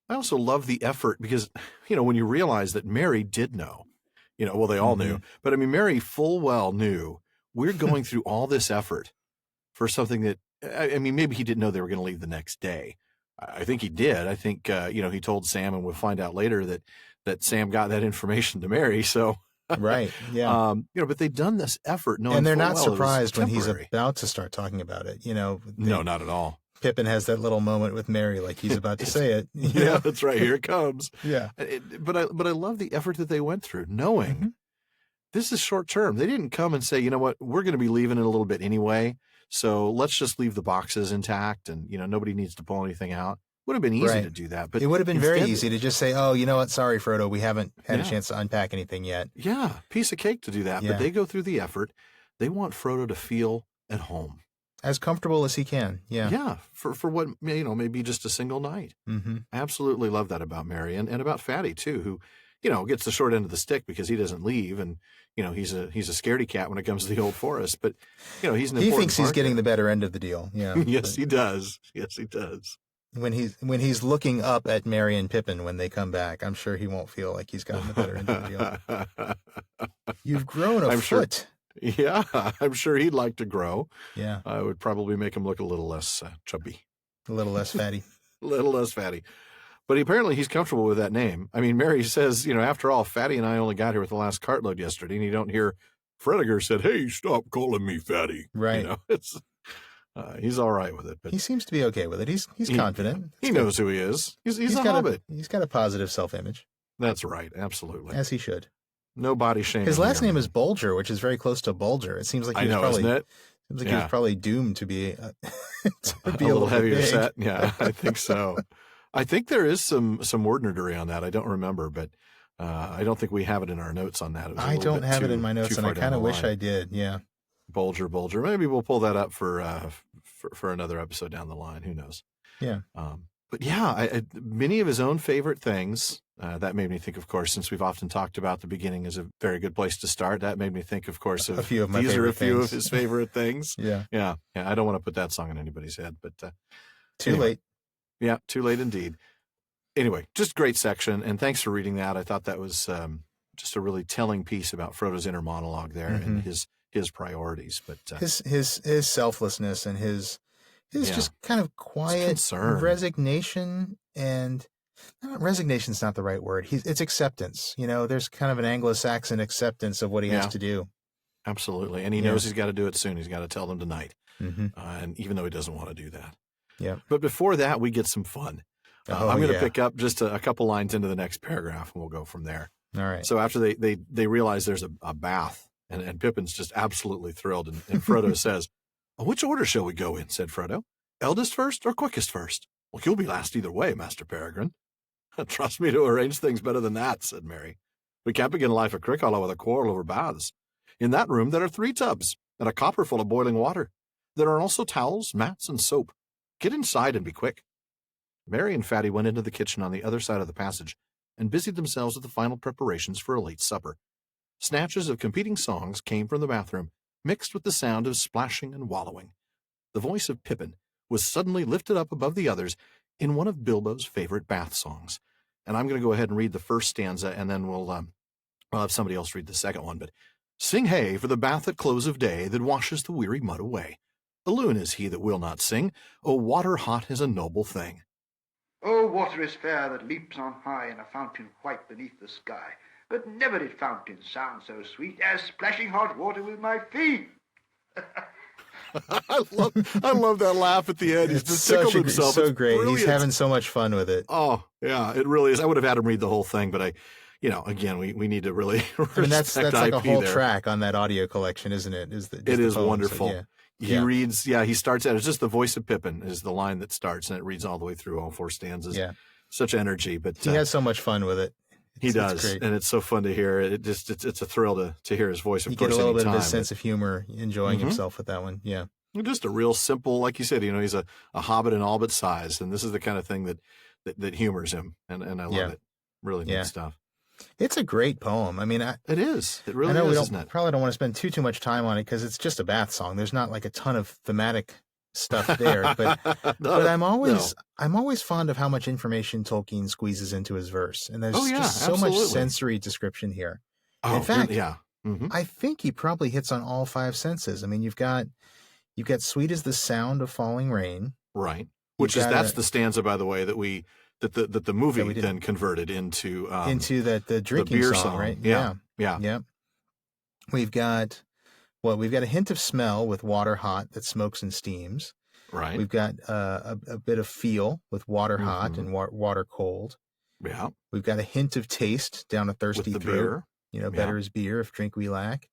I also love the effort because, when you realize that Mary did know, well, they all knew, but I mean, Mary full well knew we're going through all this effort for something that, I mean, maybe he didn't know they were going to leave the next day. I think he did. I think, he told Sam, and we'll find out later that Sam got that information to Mary. So, right. Yeah. But they've done this effort. And they're not surprised when he's about to start talking about it. No, not at all. Pippin has that little moment with Mary, like he's about to say it. Yeah, that's right. Here it comes. Yeah. But I love the effort that they went through, knowing this is short term. They didn't come and say, you know what, we're going to be leaving in a little bit anyway, so let's just leave the boxes intact and, nobody needs to pull anything out. Would have been easy to do that. But it would have been very easy to just say, oh, you know what, sorry, Frodo, we haven't had a chance to unpack anything yet. Yeah, piece of cake to do that. Yeah. But they go through the effort. They want Frodo to feel at home. As comfortable as he can, yeah. Yeah, for what, maybe just a single night. Mm-hmm. I absolutely love that about Mary and about Fatty, too, who, gets the short end of the stick because he doesn't leave. And, he's a scaredy cat when it comes to the old forest. But, he's an important He thinks he's part getting there. the better end of the deal, yeah. Yes, he does. Yes, he does. When he's looking up at Merry and Pippin when they come back, I'm sure he won't feel like he's gotten the better end of the deal. You've grown a foot. Sure, yeah, I'm sure he'd like to grow. Yeah. I would probably make him look a little less chubby. A little less fatty. A little less fatty. But apparently he's comfortable with that name. I mean, Mary says, after all, Fatty and I only got here with the last cartload yesterday, and you don't hear Frediger said, hey, stop calling me Fatty. Right. He's all right with it. But he seems to be okay with it. He's confident. He knows who he is. He's a hobbit. He's got a positive self-image. That's right. Absolutely. As he should. No body shaming. His last name is Bolger, which is very close to Bulger. It seems like he was probably doomed to be a little heavier set. Yeah, I think so. I think there is some word nerdery on that. I don't remember, but I don't think we have it in our notes on that. I don't have it in my notes, and I kind of wish I did. Yeah. Bulger. Maybe we'll pull that up for another episode down the line. Who knows? Yeah. But yeah, many of his own favorite things. That made me think, of course, since we've often talked about the beginning is a very good place to start. That made me think, of course, of a few of my these favorite are a few things. of his favorite things. Yeah. I don't want to put that song in anybody's head, but too late. Yeah, too late indeed. Anyway, just great section, and thanks for reading that. I thought that was just a really telling piece about Frodo's inner monologue there and his priorities. But his selflessness and his just kind of quiet resignation, and resignation's not the right word. It's acceptance. There's kind of an Anglo-Saxon acceptance of what he has to do. Absolutely, and he knows he's got to do it soon. He's got to tell them tonight, and even though he doesn't want to do that. Yeah. But before that, we get some fun. I'm going to pick up just a couple lines into the next paragraph, and we'll go from there. All right. So after they realize there's a bath, and Pippin's just absolutely thrilled, and Frodo says, which order shall we go in, said Frodo. Eldest first or quickest first? Well, you'll be last either way, Master Peregrine. Trust me to arrange things better than that, said Mary. We can't begin life at Crickhollow with a quarrel over baths. In that room there are 3 tubs, and a copper full of boiling water. There are also towels, mats, and soap. Get inside and be quick. Mary and Fatty went into the kitchen on the other side of the passage and busied themselves with the final preparations for a late supper. Snatches of competing songs came from the bathroom, mixed with the sound of splashing and wallowing. The voice of Pippin was suddenly lifted up above the others in one of Bilbo's favorite bath songs. And I'm going to go ahead and read the first stanza, and then we'll have somebody else read the second one. But sing hey for the bath at close of day that washes the weary mud away. A loon is he that will not sing. Oh, water hot is a noble thing. Oh, water is fair that leaps on high in a fountain white beneath the sky. But never did fountain sound so sweet as splashing hot water with my feet. I love that laugh at the end. He's just tickled himself. So great. Brilliant. He's having so much fun with it. Oh, yeah, it really is. I would have had him read the whole thing, but again, we need to really I mean, that's like a whole there. track on that audio collection, isn't it? It is wonderful. So, He reads, he starts out, it's just the voice of Pippin is the line that starts, and it reads all the way through all 4 stanzas. Yeah. Such energy. But he has so much fun with it. He does. And it's so fun to hear. It's a thrill to hear his voice, of course. You get a little bit of his sense of humor, enjoying himself with that one. Yeah. Just a real simple, like you said, he's a hobbit in all but size. And this is the kind of thing that humors him. And I love it. Really neat stuff. It's a great poem. I mean, it is. It really is. Isn't it? Probably don't want to spend too much time on it because it's just a bath song. There's not like a ton of thematic stuff there, but I'm always fond of how much information Tolkien squeezes into his verse, and there's just so much sensory description here. In fact, I think he probably hits on all 5 senses. I mean, you've got sweet as the sound of falling rain, right? That's the stanza, by the way, that the movie then converted into the drinking beer song, right? Yeah. We've got a hint of smell with water hot that smokes and steams. Right. We've got a bit of feel with water hot and water cold. Yeah. We've got a hint of taste down a thirsty throat. Beer. Better is beer if drink we lack.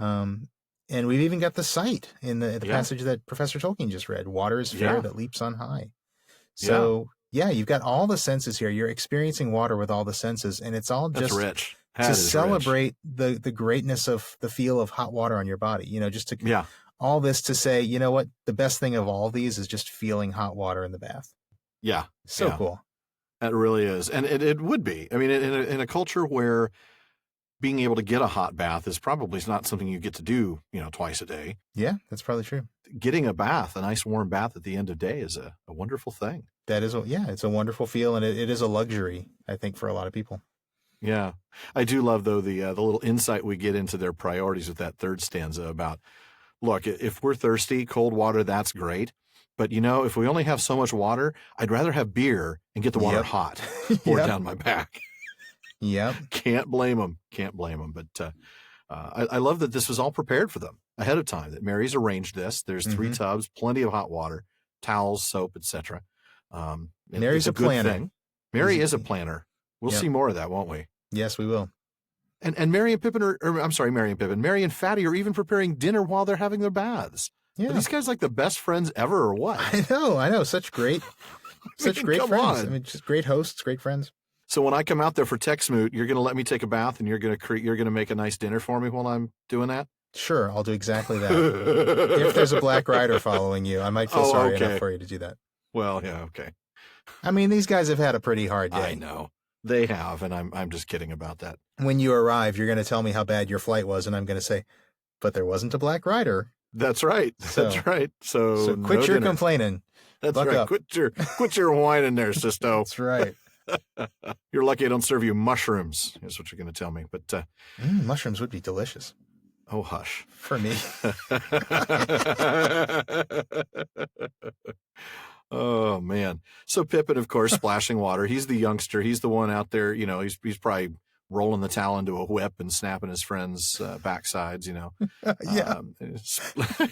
And we've even got the sight in the passage that Professor Tolkien just read. Water is fair that leaps on high. So you've got all the senses here. You're experiencing water with all the senses, and it's all just rich. To celebrate the greatness of the feel of hot water on your body. Just to all this to say, you know what, the best thing of all these is just feeling hot water in the bath. Yeah. So cool. That really is. And it would be. I mean, in a culture where being able to get a hot bath is probably not something you get to do, twice a day. Yeah, that's probably true. Getting a nice warm bath at the end of the day is a wonderful thing. That is, it's a wonderful feel, and it is a luxury, I think, for a lot of people. Yeah. I do love, though, the little insight we get into their priorities with that third stanza about, look, if we're thirsty, cold water, that's great. But, if we only have so much water, I'd rather have beer and get the water hot poured down my back. Yep. Can't blame them. But I love that this was all prepared for them ahead of time, that Mary's arranged this. There's 3 tubs, plenty of hot water, towels, soap, etc. Mary's a planner. Thing. Mary is a planner. We'll see more of that, won't we? Yes, we will. And Mary and Pippin Mary and Fatty are even preparing dinner while they're having their baths. Yeah. Are these guys like the best friends ever or what? I know. Such great friends. On. I mean, just great hosts, great friends. So when I come out there for Texmoot, you're going to let me take a bath and you're going to make a nice dinner for me while I'm doing that? Sure, I'll do exactly that. If there's a Black Rider following you, I might feel sorry enough for you to do that. Well, yeah, okay. I mean, these guys have had a pretty hard day. I know. They have, and I'm just kidding about that. When you arrive, you're going to tell me how bad your flight was, and I'm going to say, but there wasn't a Black Rider. That's right. That's right. So quit your complaining. That's right. Up. Quit your whining there, Sisto. That's right. You're lucky I don't serve you mushrooms, is what you're going to tell me. But mushrooms would be delicious. Oh, hush. For me. Oh, man. So Pippin, of course, splashing water. He's the youngster. He's the one out there, he's probably rolling the towel into a whip and snapping his friends' backsides, Yeah. I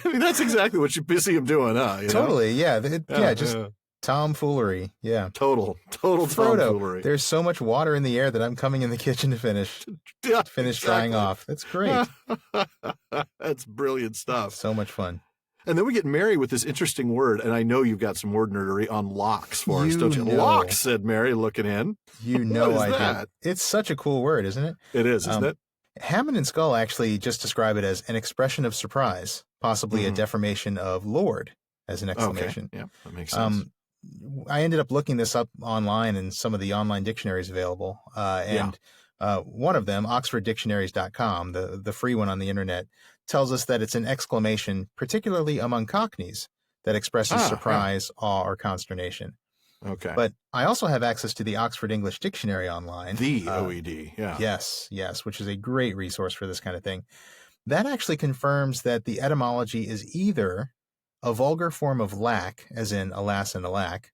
mean, that's exactly what you see him doing, huh? Totally, just tomfoolery. Yeah. Total Frodo, tomfoolery. There's so much water in the air that I'm coming in the kitchen to finish drying off. That's great. That's brilliant stuff. So much fun. And then we get Mary with this interesting word, and I know you've got some word nerdery on locks for us, don't you? Locks, said Mary, looking in. I do. It's such a cool word, isn't it? It is, isn't it? Hammond and Scull actually just describe it as an expression of surprise, possibly a deformation of Lord as an exclamation. Okay. Yeah, that makes sense. I ended up looking this up online in some of the online dictionaries available, one of them, OxfordDictionaries.com, the free one on the internet, tells us that it's an exclamation, particularly among Cockneys, that expresses surprise, awe, or consternation. Okay. But I also have access to the Oxford English Dictionary online. The OED, yeah. Yes, which is a great resource for this kind of thing. That actually confirms that the etymology is either a vulgar form of lack, as in alas and alack,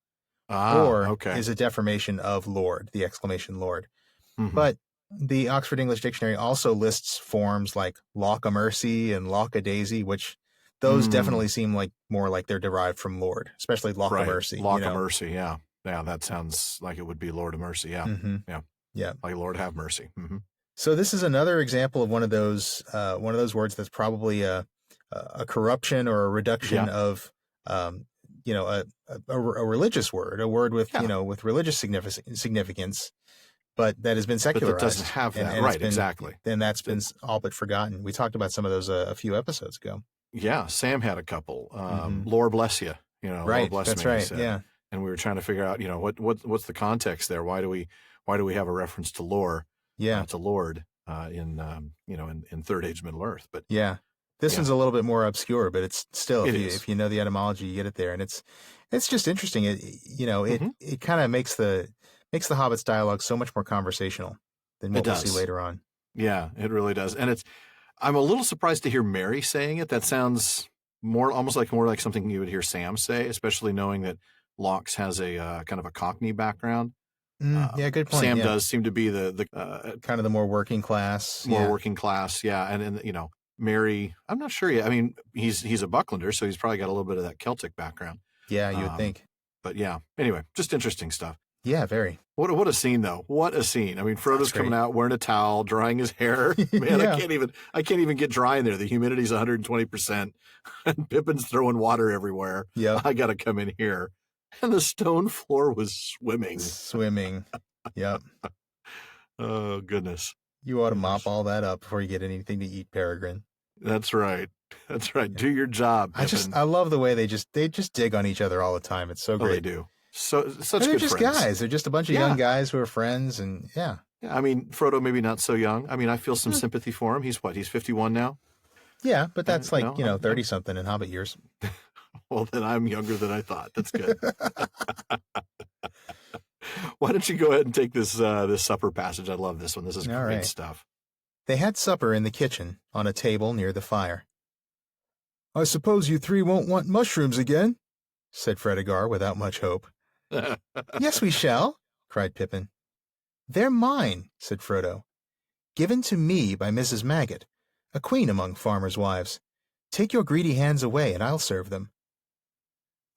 or is a deformation of Lord, the exclamation Lord. Mm-hmm. But the Oxford English Dictionary also lists forms like lock-a-mercy and lock-a-daisy, which those definitely seem like more like they're derived from Lord, especially lock-a-mercy. Lock-a-mercy, yeah. Yeah, that sounds like it would be Lord of Mercy, yeah. Mm-hmm. Yeah. Yeah. Like, Lord have mercy. Mm-hmm. So this is another example of one of those words that's probably a corruption or a reduction of, a religious word, a word with, with religious significance, but that has been secularized. But that doesn't have that. Right, exactly. Then that's been all but forgotten. We talked about some of those a few episodes ago. Yeah, Sam had a couple. Lord bless you. Right, Lord bless that's me, right, yeah. And we were trying to figure out, what's the context there? Why do we have a reference to lore? Yeah, to Lord in Third Age Middle Earth. But yeah, this one's a little bit more obscure, but it's still if you know the etymology, you get it there, and it's just interesting. It kind of makes the Hobbits dialogue so much more conversational than what we'll see later on. Yeah, it really does, and I'm a little surprised to hear Mary saying it. That sounds more like something you would hear Sam say, especially knowing that Locks has a kind of a Cockney background. Yeah, good point. Sam does seem to be the kind of the more working class. Working class, yeah. And Mary, I'm not sure yet. I mean, he's a Bucklander, so he's probably got a little bit of that Celtic background. Yeah, you would think. But yeah, anyway, just interesting stuff. Yeah, very. What a scene, though. What a scene. I mean, Frodo's coming out wearing a towel, drying his hair. Man, I can't even get dry in there. The humidity's 120%. And Pippin's throwing water everywhere. Yeah. I got to come in here. And the stone floor was swimming. Yep. Oh, goodness. You ought to mop all that up before you get anything to eat, Peregrine. That's right. Yeah. Do your job, Pippin. I love the way they just dig on each other all the time. It's so great. They do. Such good friends. They're just guys. They're just a bunch of young guys who are friends, and yeah. I mean, Frodo maybe not so young. I mean, I feel some sympathy for him. He's 51 now? Yeah, but that's 30-something in Hobbit years. Well, then I'm younger than I thought. That's good. Why don't you go ahead and take this supper passage? I love this one. This is great stuff. They had supper in the kitchen on a table near the fire. I suppose you three won't want mushrooms again, said Fredegar without much hope. Yes, we shall, cried Pippin. They're mine, said Frodo. Given to me by Mrs. Maggot, a queen among farmers' wives. Take your greedy hands away, and I'll serve them.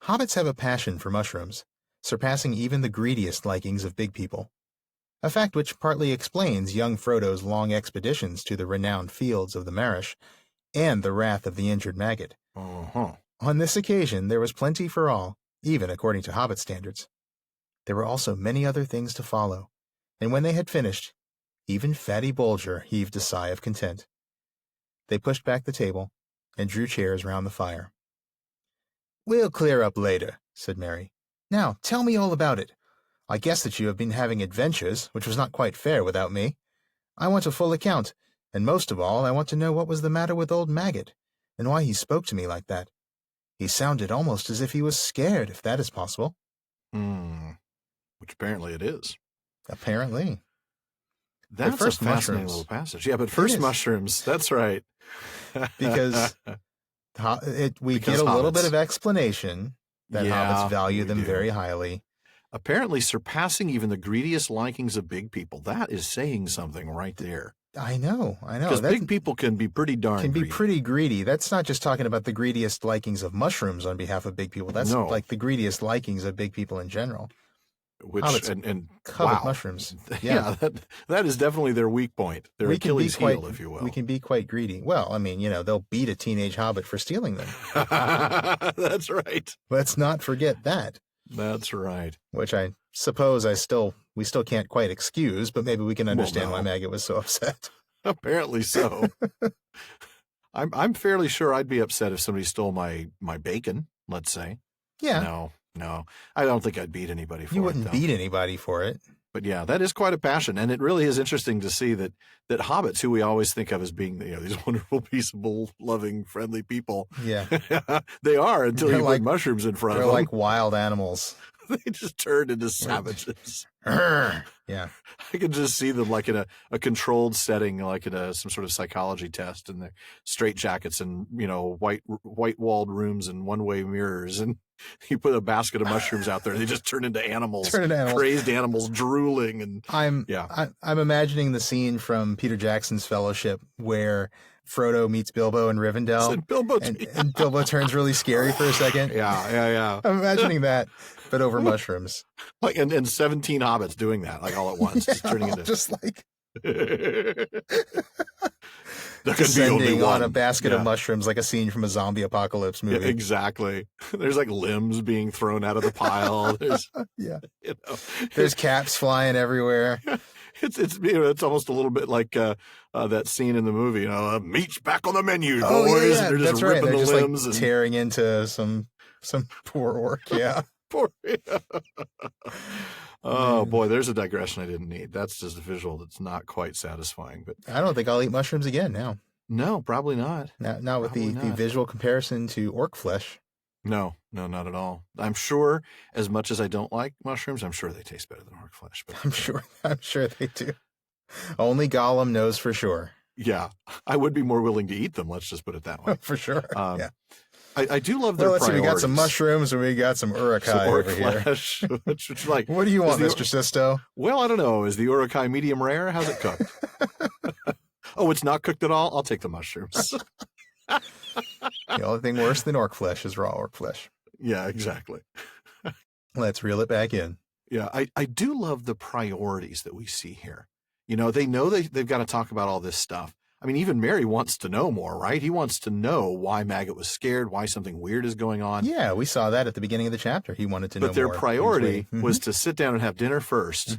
Hobbits have a passion for mushrooms, surpassing even the greediest likings of big people, a fact which partly explains young Frodo's long expeditions to the renowned fields of the Marish and the wrath of the injured Maggot. On this occasion there was plenty for all, even according to Hobbit standards. There were also many other things to follow, and when they had finished, even Fatty Bolger heaved a sigh of content. They pushed back the table and drew chairs round the fire. We'll clear up later, said Mary. Now, tell me all about it. I guess that you have been having adventures, which was not quite fair without me. I want a full account, and most of all, I want to know what was the matter with old Maggot, and why he spoke to me like that. He sounded almost as if he was scared, if that is possible. Which apparently it is. Apparently. That's a fascinating little passage. Yeah, but first mushrooms, that's right. Because we get a little bit of explanation that hobbits value them very highly. Apparently surpassing even the greediest likings of big people. That is saying something right there. I know. Because big people can be pretty pretty greedy. That's not just talking about the greediest likings of mushrooms on behalf of big people. That's like the greediest likings of big people in general. Which and covet mushrooms. Yeah, that is definitely their weak point. Their Achilles heel, if you will. We can be quite greedy. Well, I mean, they'll beat a teenage hobbit for stealing them. That's right. Let's not forget that. That's right. Which I suppose we still can't quite excuse, but maybe we can understand why Maggot was so upset. Apparently so. I'm fairly sure I'd be upset if somebody stole my bacon, let's say. Yeah. No, I don't think I'd beat anybody for it. You wouldn't beat anybody for it. But yeah, that is quite a passion. And it really is interesting to see that hobbits, who we always think of as being these wonderful, peaceable, loving, friendly people. Yeah. They are until you put mushrooms in front of them. They're like wild animals. They just turned into savages. Yeah. I can just see them like in a controlled setting, like in some sort of psychology test, and their straight jackets and, white walled rooms and one-way mirrors. And you put a basket of mushrooms out there and they just turn into animals. Crazed animals drooling. And I'm imagining the scene from Peter Jackson's Fellowship where Frodo meets Bilbo in Rivendell, and Bilbo turns really scary for a second. Yeah. I'm imagining that. but over mushrooms. Like and 17 hobbits doing that, like all at once, just turning into just like there can be only one on a basket of mushrooms, like a scene from a zombie apocalypse movie. Yeah, exactly. There's like limbs being thrown out of the pile. There's there's caps flying everywhere. It's almost a little bit like that scene in the movie. Meat's back on the menu, boys. Yeah. And they're just That's ripping right. They're the just limbs like and tearing into some poor orc. Yeah. Oh boy, there's a digression I didn't need. That's just a visual that's not quite satisfying. But I don't think I'll eat mushrooms again now. No, probably not. Not with the visual comparison to orc flesh. No, not at all. I'm sure, as much as I don't like mushrooms, I'm sure they taste better than orc flesh. But I'm sure they do. Only Gollum knows for sure. Yeah, I would be more willing to eat them. Let's just put it that way. For sure. Yeah. I do love their priorities. We got some mushrooms and we got some urukai over flesh, here. Which like, what do you want, Mr. Sisto? Well, I don't know. Is the urukai medium rare? How's it cooked? Oh, it's not cooked at all? I'll take the mushrooms. The only thing worse than orc flesh is raw orc flesh. Yeah, exactly. Let's reel it back in. Yeah, I do love the priorities that we see here. They know they've got to talk about all this stuff. I mean, even Merry wants to know more, right? He wants to know why Maggot was scared, why something weird is going on. Yeah, we saw that at the beginning of the chapter. He wanted to know more. But their priority was to sit down and have dinner first,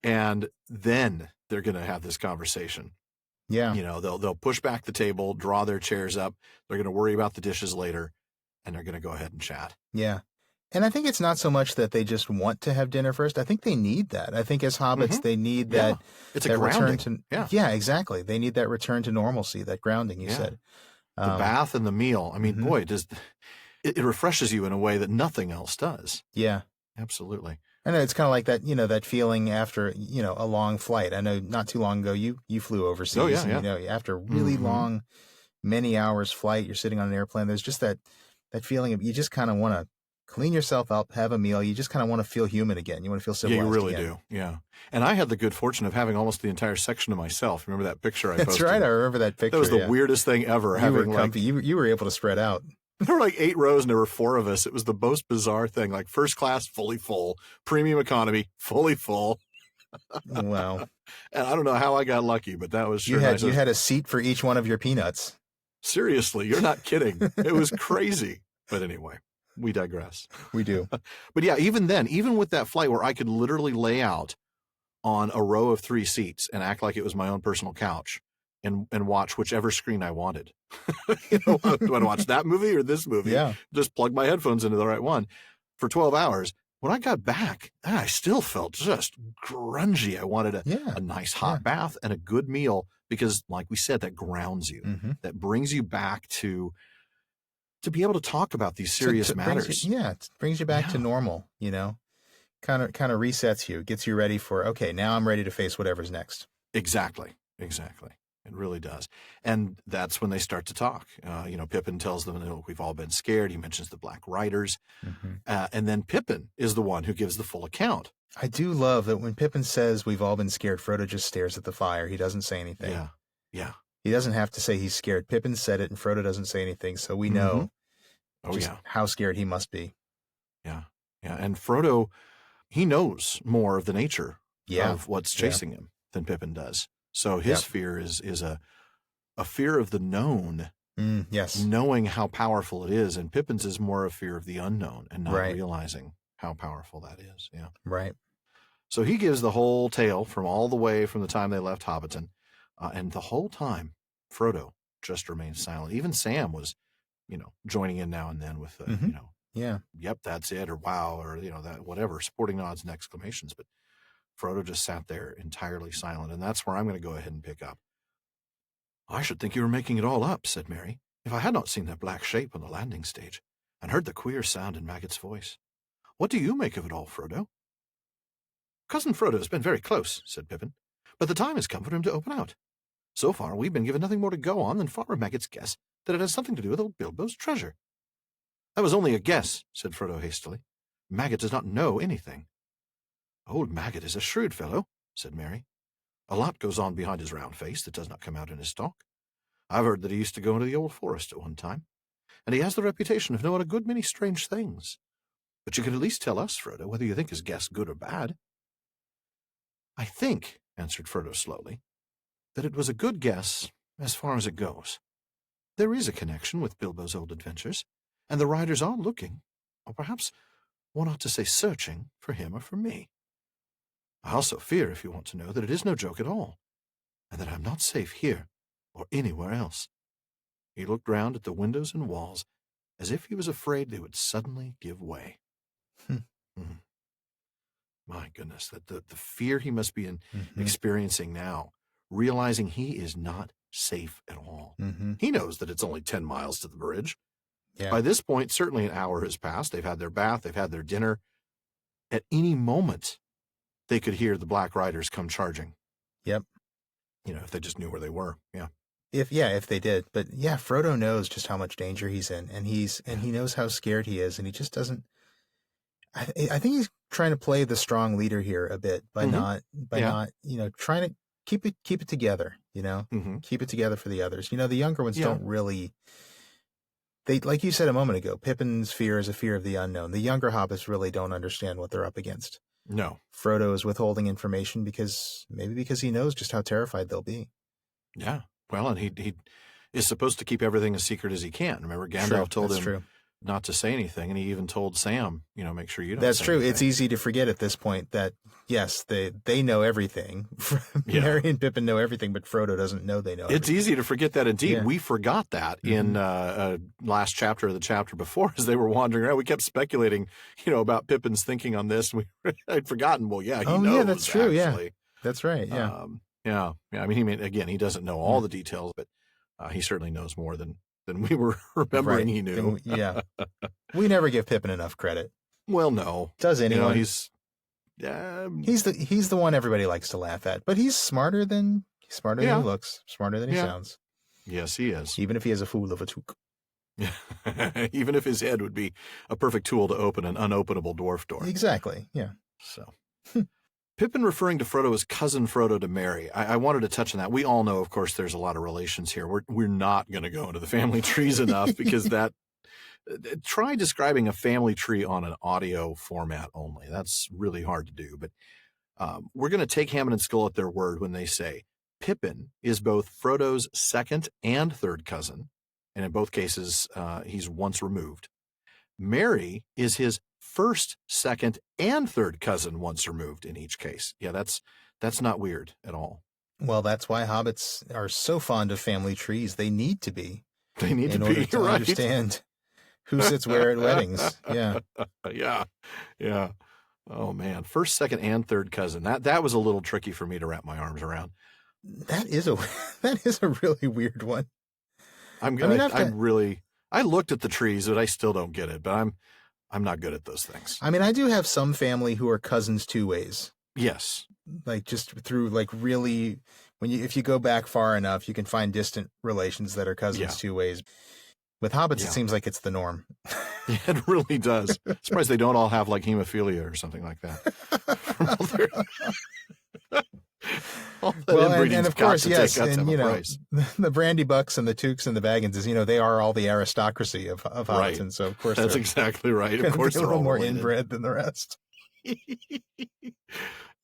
and then they're going to have this conversation. Yeah. They'll push back the table, draw their chairs up. They're going to worry about the dishes later, and they're going to go ahead and chat. Yeah. And I think it's not so much that they just want to have dinner first. I think they need that. I think as hobbits, they need that. It's a grounding. Return to, yeah, exactly. They need that return to normalcy, that grounding, you said. The bath and the meal. I mean, boy, it refreshes you in a way that nothing else does. Yeah. Absolutely. I know it's kind of like that, that feeling after, a long flight. I know not too long ago you flew overseas. Oh, yeah, and, after a really long, many hours flight, you're sitting on an airplane. There's just that feeling of you just kind of want to clean yourself up, have a meal. You just kind of want to feel human again. You want to feel civilized. Yeah, you really again. do. Yeah. And I had the good fortune of having almost the entire section to myself. Remember that picture I posted? That's right. I remember that picture. That was the weirdest thing ever. You were comfy. You were able to spread out. There were like 8 rows and there were 4 of us. It was the most bizarre thing. Like first class, fully full. Premium economy, fully full. Wow. And I don't know how I got lucky, but that was sure nice. You had a seat for each one of your peanuts. Seriously, you're not kidding. It was crazy. But anyway, we digress. We do. But yeah, even then, even with that flight where I could literally lay out on a row of 3 seats and act like it was my own personal couch and watch whichever screen I wanted. Do I want to watch that movie or this movie? Yeah. Just plug my headphones into the right one for 12 hours. When I got back, I still felt just grungy. I wanted a nice hot bath and a good meal because, like we said, that grounds you. That brings you back to be able to talk about these serious matters. It brings you back to normal, kind of resets you, gets you ready for, okay, now I'm ready to face whatever's next. Exactly. It really does. And that's when they start to talk. Pippin tells them, we've all been scared. He mentions the Black Riders. And then Pippin is the one who gives the full account. I do love that when Pippin says we've all been scared, Frodo just stares at the fire. He doesn't say anything. Yeah. He doesn't have to say he's scared. Pippin said it and Frodo doesn't say anything. So we know how scared he must be. Yeah. And Frodo, he knows more of the nature of what's chasing him than Pippin does. So his fear is a fear of the known, knowing how powerful it is. And Pippin's is more a fear of the unknown and not realizing how powerful that is. Yeah. Right. So he gives the whole tale from all the way from the time they left Hobbiton. And the whole time, Frodo just remained silent. Even Sam was, joining in now and then with, yep, that's it, or wow, or, that whatever, supporting nods and exclamations. But Frodo just sat there entirely silent, and that's where I'm going to go ahead and pick up. I should think you were making it all up, said Merry, if I had not seen that black shape on the landing stage and heard the queer sound in Maggot's voice. What do you make of it all, Frodo? Cousin Frodo has been very close, said Pippin, but the time has come for him to open out. So far, we've been given nothing more to go on than Farmer Maggot's guess that it has something to do with old Bilbo's treasure. That was only a guess, said Frodo hastily. Maggot does not know anything. Old Maggot is a shrewd fellow, said Merry. A lot goes on behind his round face that does not come out in his talk. I've heard that he used to go into the old forest at one time, and he has the reputation of knowing a good many strange things. But you can at least tell us, Frodo, whether you think his guess good or bad. I think, answered Frodo slowly, that it was a good guess as far as it goes. There is a connection with Bilbo's old adventures, and the riders are looking, or perhaps one ought to say searching, for him or for me. I also fear, if you want to know, that it is no joke at all, and that I'm not safe here or anywhere else. He looked round at the windows and walls as if he was afraid they would suddenly give way. My goodness, that the fear he must be experiencing now, realizing he is not safe at all. He knows that it's only 10 miles to the bridge. Yeah. By this point, certainly an hour has passed. They've had their bath. They've had their dinner. At any moment, they could hear the Black Riders come charging. Yep. If they just knew where they were. Yeah. If they did. But yeah, Frodo knows just how much danger he's in, and he knows how scared he is, and he just doesn't. I think he's trying to play the strong leader here a bit by not trying to keep it together. Keep it together for the others. The younger ones don't really. They, like you said a moment ago, Pippin's fear is a fear of the unknown. The younger hobbits really don't understand what they're up against. No. Frodo is withholding information because he knows just how terrified they'll be. Yeah. Well, and he is supposed to keep everything as secret as he can. Remember, Gandalf told him not to say anything, and he even told Sam, make sure you don't. That's say true. anything. It's easy to forget at this point that, yes, they know everything. Merry and Pippin know everything, but Frodo doesn't know they know everything. It's easy to forget that, indeed. Yeah. We forgot that in last chapter or the chapter before as they were wandering around. We kept speculating, about Pippin's thinking on this. I'd forgotten, he knows. Yeah, that's true, actually. Yeah. That's right, yeah. Yeah. I mean, he doesn't know all the details, but he certainly knows more than we were remembering he knew. We never give Pippin enough credit. Well, no. Does anyone? He's the one everybody likes to laugh at, but he's smarter than he looks, smarter than he sounds. Yes, he is. Even if he is a fool of a took. Even if his head would be a perfect tool to open an unopenable dwarf door. Exactly, yeah. So... Pippin referring to Frodo as cousin Frodo to Merry. I wanted to touch on that. We all know, of course, there's a lot of relations here. We're not going to go into the family trees enough because try describing a family tree on an audio format only. That's really hard to do. But we're going to take Hammond and Scull at their word when they say Pippin is both Frodo's second and third cousin. And in both cases, he's once removed. Merry is his first, second, and third cousin once removed in each case. Yeah, that's not weird at all. Well, that's why hobbits are so fond of family trees. They need to be. They need to be, in order to understand who sits where at weddings. Yeah. Yeah. Oh, man. First, second, and third cousin. That was a little tricky for me to wrap my arms around. That is a really weird one. I looked at the trees, but I still don't get it. But I'm not good at those things. I mean, I do have some family who are cousins two ways. Yes. Like just through really, if you go back far enough, you can find distant relations that are cousins two ways. With hobbits, it seems like it's the norm. Yeah, it really does. Surprised they don't all have like hemophilia or something like that. And of course, yes, and the Brandy Bucks and the Tukes and the Baggins, they are all the aristocracy of Houghton. Right. So of course that's exactly right. Of course, they're a little more inbred than the rest.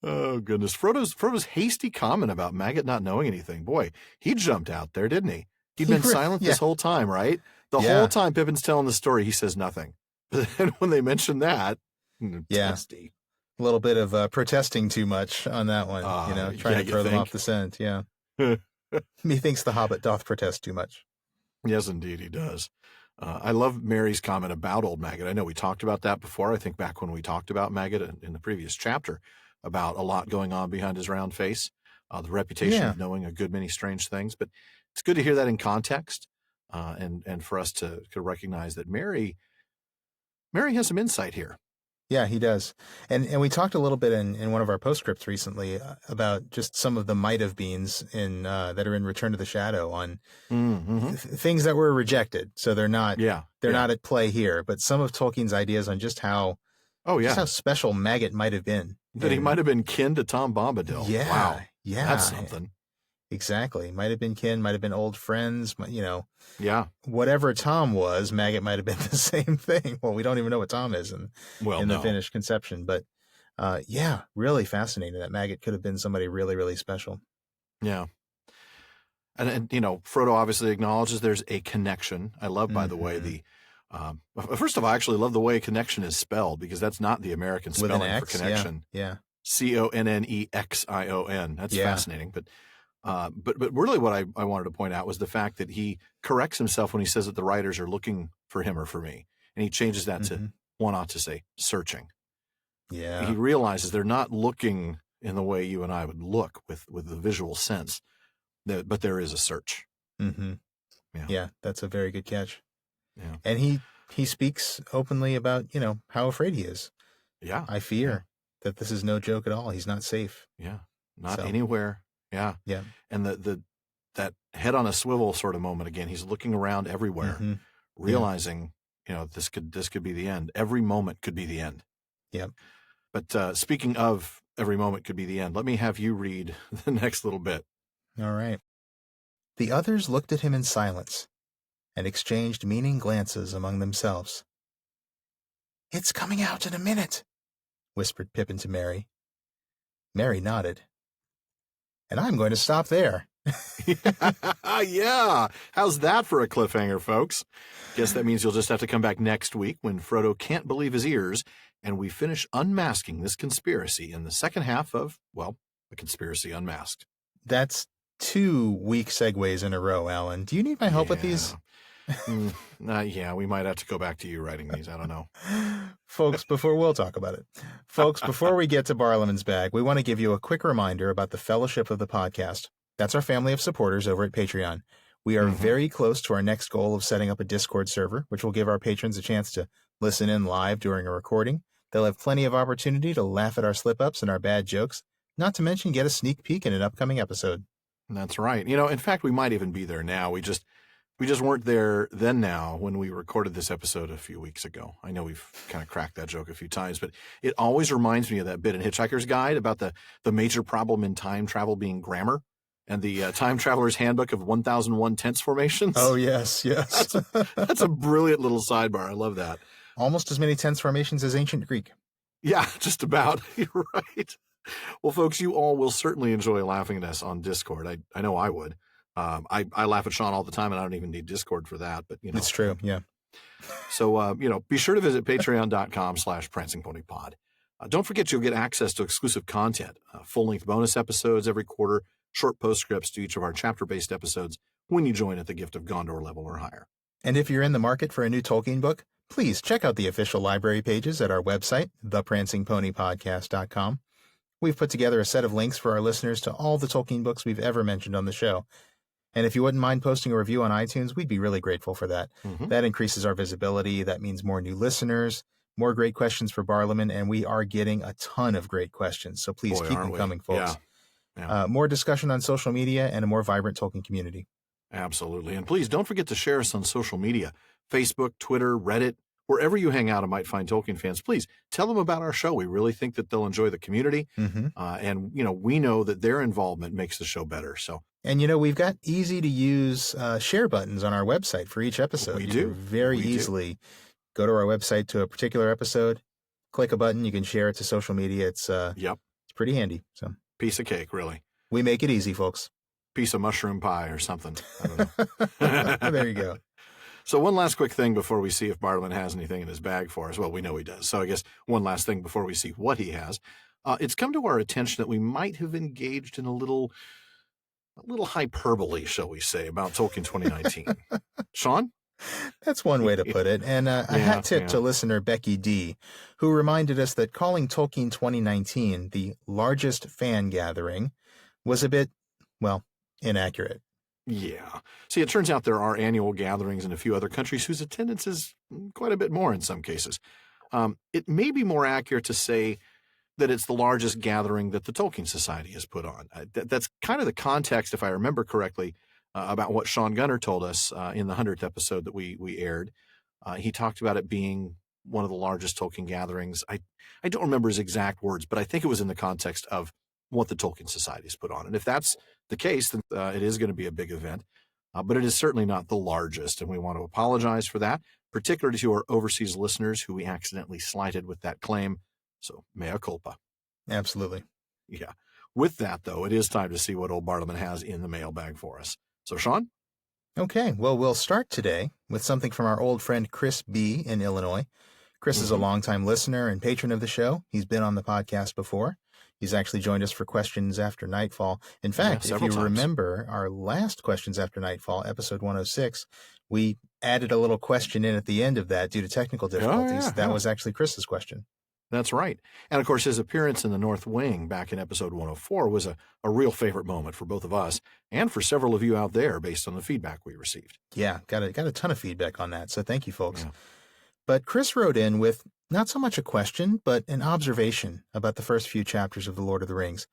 Oh goodness, Frodo's hasty comment about Maggot not knowing anything. Boy, he jumped out there, didn't he? He'd been silent this whole time, right? The whole time Pippin's telling the story, he says nothing. But then when they mention that, testy. A little bit of protesting too much on that one, trying to throw them off the scent. Yeah. Methinks the Hobbit doth protest too much. Yes, indeed, he does. I love Merry's comment about old Maggot. I know we talked about that before. I think back when we talked about Maggot in the previous chapter about a lot going on behind his round face, the reputation of knowing a good many strange things. But it's good to hear that in context and for us to recognize that Merry has some insight here. Yeah, he does. And we talked a little bit in one of our postscripts recently about just some of the might have beens that are in Return to the Shadow on things that were rejected. So they're not not at play here, but some of Tolkien's ideas on just how special Maggot might have been. That he might have been kin to Tom Bombadil. Yeah. Wow. Yeah. That's something. Exactly. Might have been kin, might have been old friends, Yeah. Whatever Tom was, Maggot might have been the same thing. Well, we don't even know what Tom is in the finished conception, but yeah, really fascinating that Maggot could have been somebody really, really special. Yeah. And Frodo obviously acknowledges there's a connection. I love, by the way, first of all, I actually love the way connection is spelled, because that's not the American spelling for connection. Yeah. Connexion. That's fascinating. But really what I wanted to point out was the fact that he corrects himself when he says that the writers are looking for him or for me. And he changes that to, one ought to say, searching. Yeah. He realizes they're not looking in the way you and I would look with the visual sense, but there is a search. Mm-hmm. Yeah, that's a very good catch. Yeah. And he speaks openly about, how afraid he is. Yeah. I fear that this is no joke at all. He's not safe. Yeah. Not anywhere. Yeah. Yeah. And that head on a swivel sort of moment again. He's looking around everywhere, realizing, this could be the end. Every moment could be the end. Yep. But speaking of every moment could be the end, let me have you read the next little bit. All right. The others looked at him in silence and exchanged meaning glances among themselves. "It's coming out in a minute," whispered Pippin to Merry. Merry nodded. "And I'm going to stop there." Yeah. How's that for a cliffhanger, folks? Guess that means you'll just have to come back next week when Frodo can't believe his ears and we finish unmasking this conspiracy in the second half of, The Conspiracy Unmasked. That's 2 weak segues in a row, Alan. Do you need my help with these? Yeah, we might have to go back to you writing these. I don't know. Folks, we'll talk about it. Folks, before we get to Barliman's Bag, we want to give you a quick reminder about the Fellowship of the Podcast. That's our family of supporters over at Patreon. We are very close to our next goal of setting up a Discord server, which will give our patrons a chance to listen in live during a recording. They'll have plenty of opportunity to laugh at our slip-ups and our bad jokes, not to mention get a sneak peek in an upcoming episode. That's right. In fact, we might even be there now. We just weren't there then now when we recorded this episode a few weeks ago. I know we've kind of cracked that joke a few times, but it always reminds me of that bit in Hitchhiker's Guide about the major problem in time travel being grammar and the Time Traveler's Handbook of 1001 tense formations. Oh, yes. That's a brilliant little sidebar. I love that. Almost as many tense formations as ancient Greek. Yeah, just about. You're right. Well, folks, you all will certainly enjoy laughing at us on Discord. I know I would. I laugh at Sean all the time, and I don't even need Discord for that. But it's true. Yeah. So be sure to visit patreon.com/prancingponypod. Don't forget you'll get access to exclusive content, full-length bonus episodes every quarter, short postscripts to each of our chapter-based episodes when you join at the Gift of Gondor level or higher. And if you're in the market for a new Tolkien book, please check out the official library pages at our website, theprancingponypodcast.com. We've put together a set of links for our listeners to all the Tolkien books we've ever mentioned on the show. And if you wouldn't mind posting a review on iTunes, we'd be really grateful for that. That increases our visibility. That means more new listeners, more great questions for Barliman, and we are getting a ton of great questions. So please keep them coming, folks. Yeah. More discussion on social media and a more vibrant Tolkien community. Absolutely. And please don't forget to share us on social media, Facebook, Twitter, Reddit, wherever you hang out and might find Tolkien fans. Please tell them about our show. We really think that they'll enjoy the community. And, we know that their involvement makes the show better. So, and, we've got easy to use share buttons on our website for each episode. We you do. Can very easily go to our website to a particular episode, click a button, you can share it to social media. It's pretty handy. So piece of cake, really. We make it easy, folks. Piece of mushroom pie or something. I don't know. There you go. So one last quick thing before we see if Barliman has anything in his bag for us. Well, we know he does. So I guess one last thing before we see what he has. It's come to our attention that we might have engaged in a little hyperbole, shall we say, about Tolkien 2019. Sean? That's one way to put it. And a hat tip to listener Becky D., who reminded us that calling Tolkien 2019 the largest fan gathering was a bit, inaccurate. Yeah. See, it turns out there are annual gatherings in a few other countries whose attendance is quite a bit more in some cases. It may be more accurate to say that it's the largest gathering that the Tolkien Society has put on. That's kind of the context, if I remember correctly, about what Sean Gunner told us in the 100th episode that we aired. He talked about it being one of the largest Tolkien gatherings. I don't remember his exact words, but I think it was in the context of what the Tolkien Society's put on. And if that's the case, then it is going to be a big event, but it is certainly not the largest. And we want to apologize for that, particularly to our overseas listeners who we accidentally slighted with that claim. So mea culpa. Absolutely. Yeah. With that, though, it is time to see what old Bartleman has in the mailbag for us. So, Sean? Okay, well, we'll start today with something from our old friend Chris B. in Illinois. Chris is a longtime listener and patron of the show. He's been on the podcast before. He's actually joined us for Questions After Nightfall. In fact, if you remember our last Questions After Nightfall, episode 106, we added a little question in at the end of that due to technical difficulties. That was actually Chris's question. That's right. And of course, his appearance in the North Wing back in episode 104 was a real favorite moment for both of us and for several of you out there based on the feedback we received. Yeah, got a ton of feedback on that. So thank you, folks. Yeah. But Chris wrote in with not so much a question, but an observation about the first few chapters of The Lord of the Rings.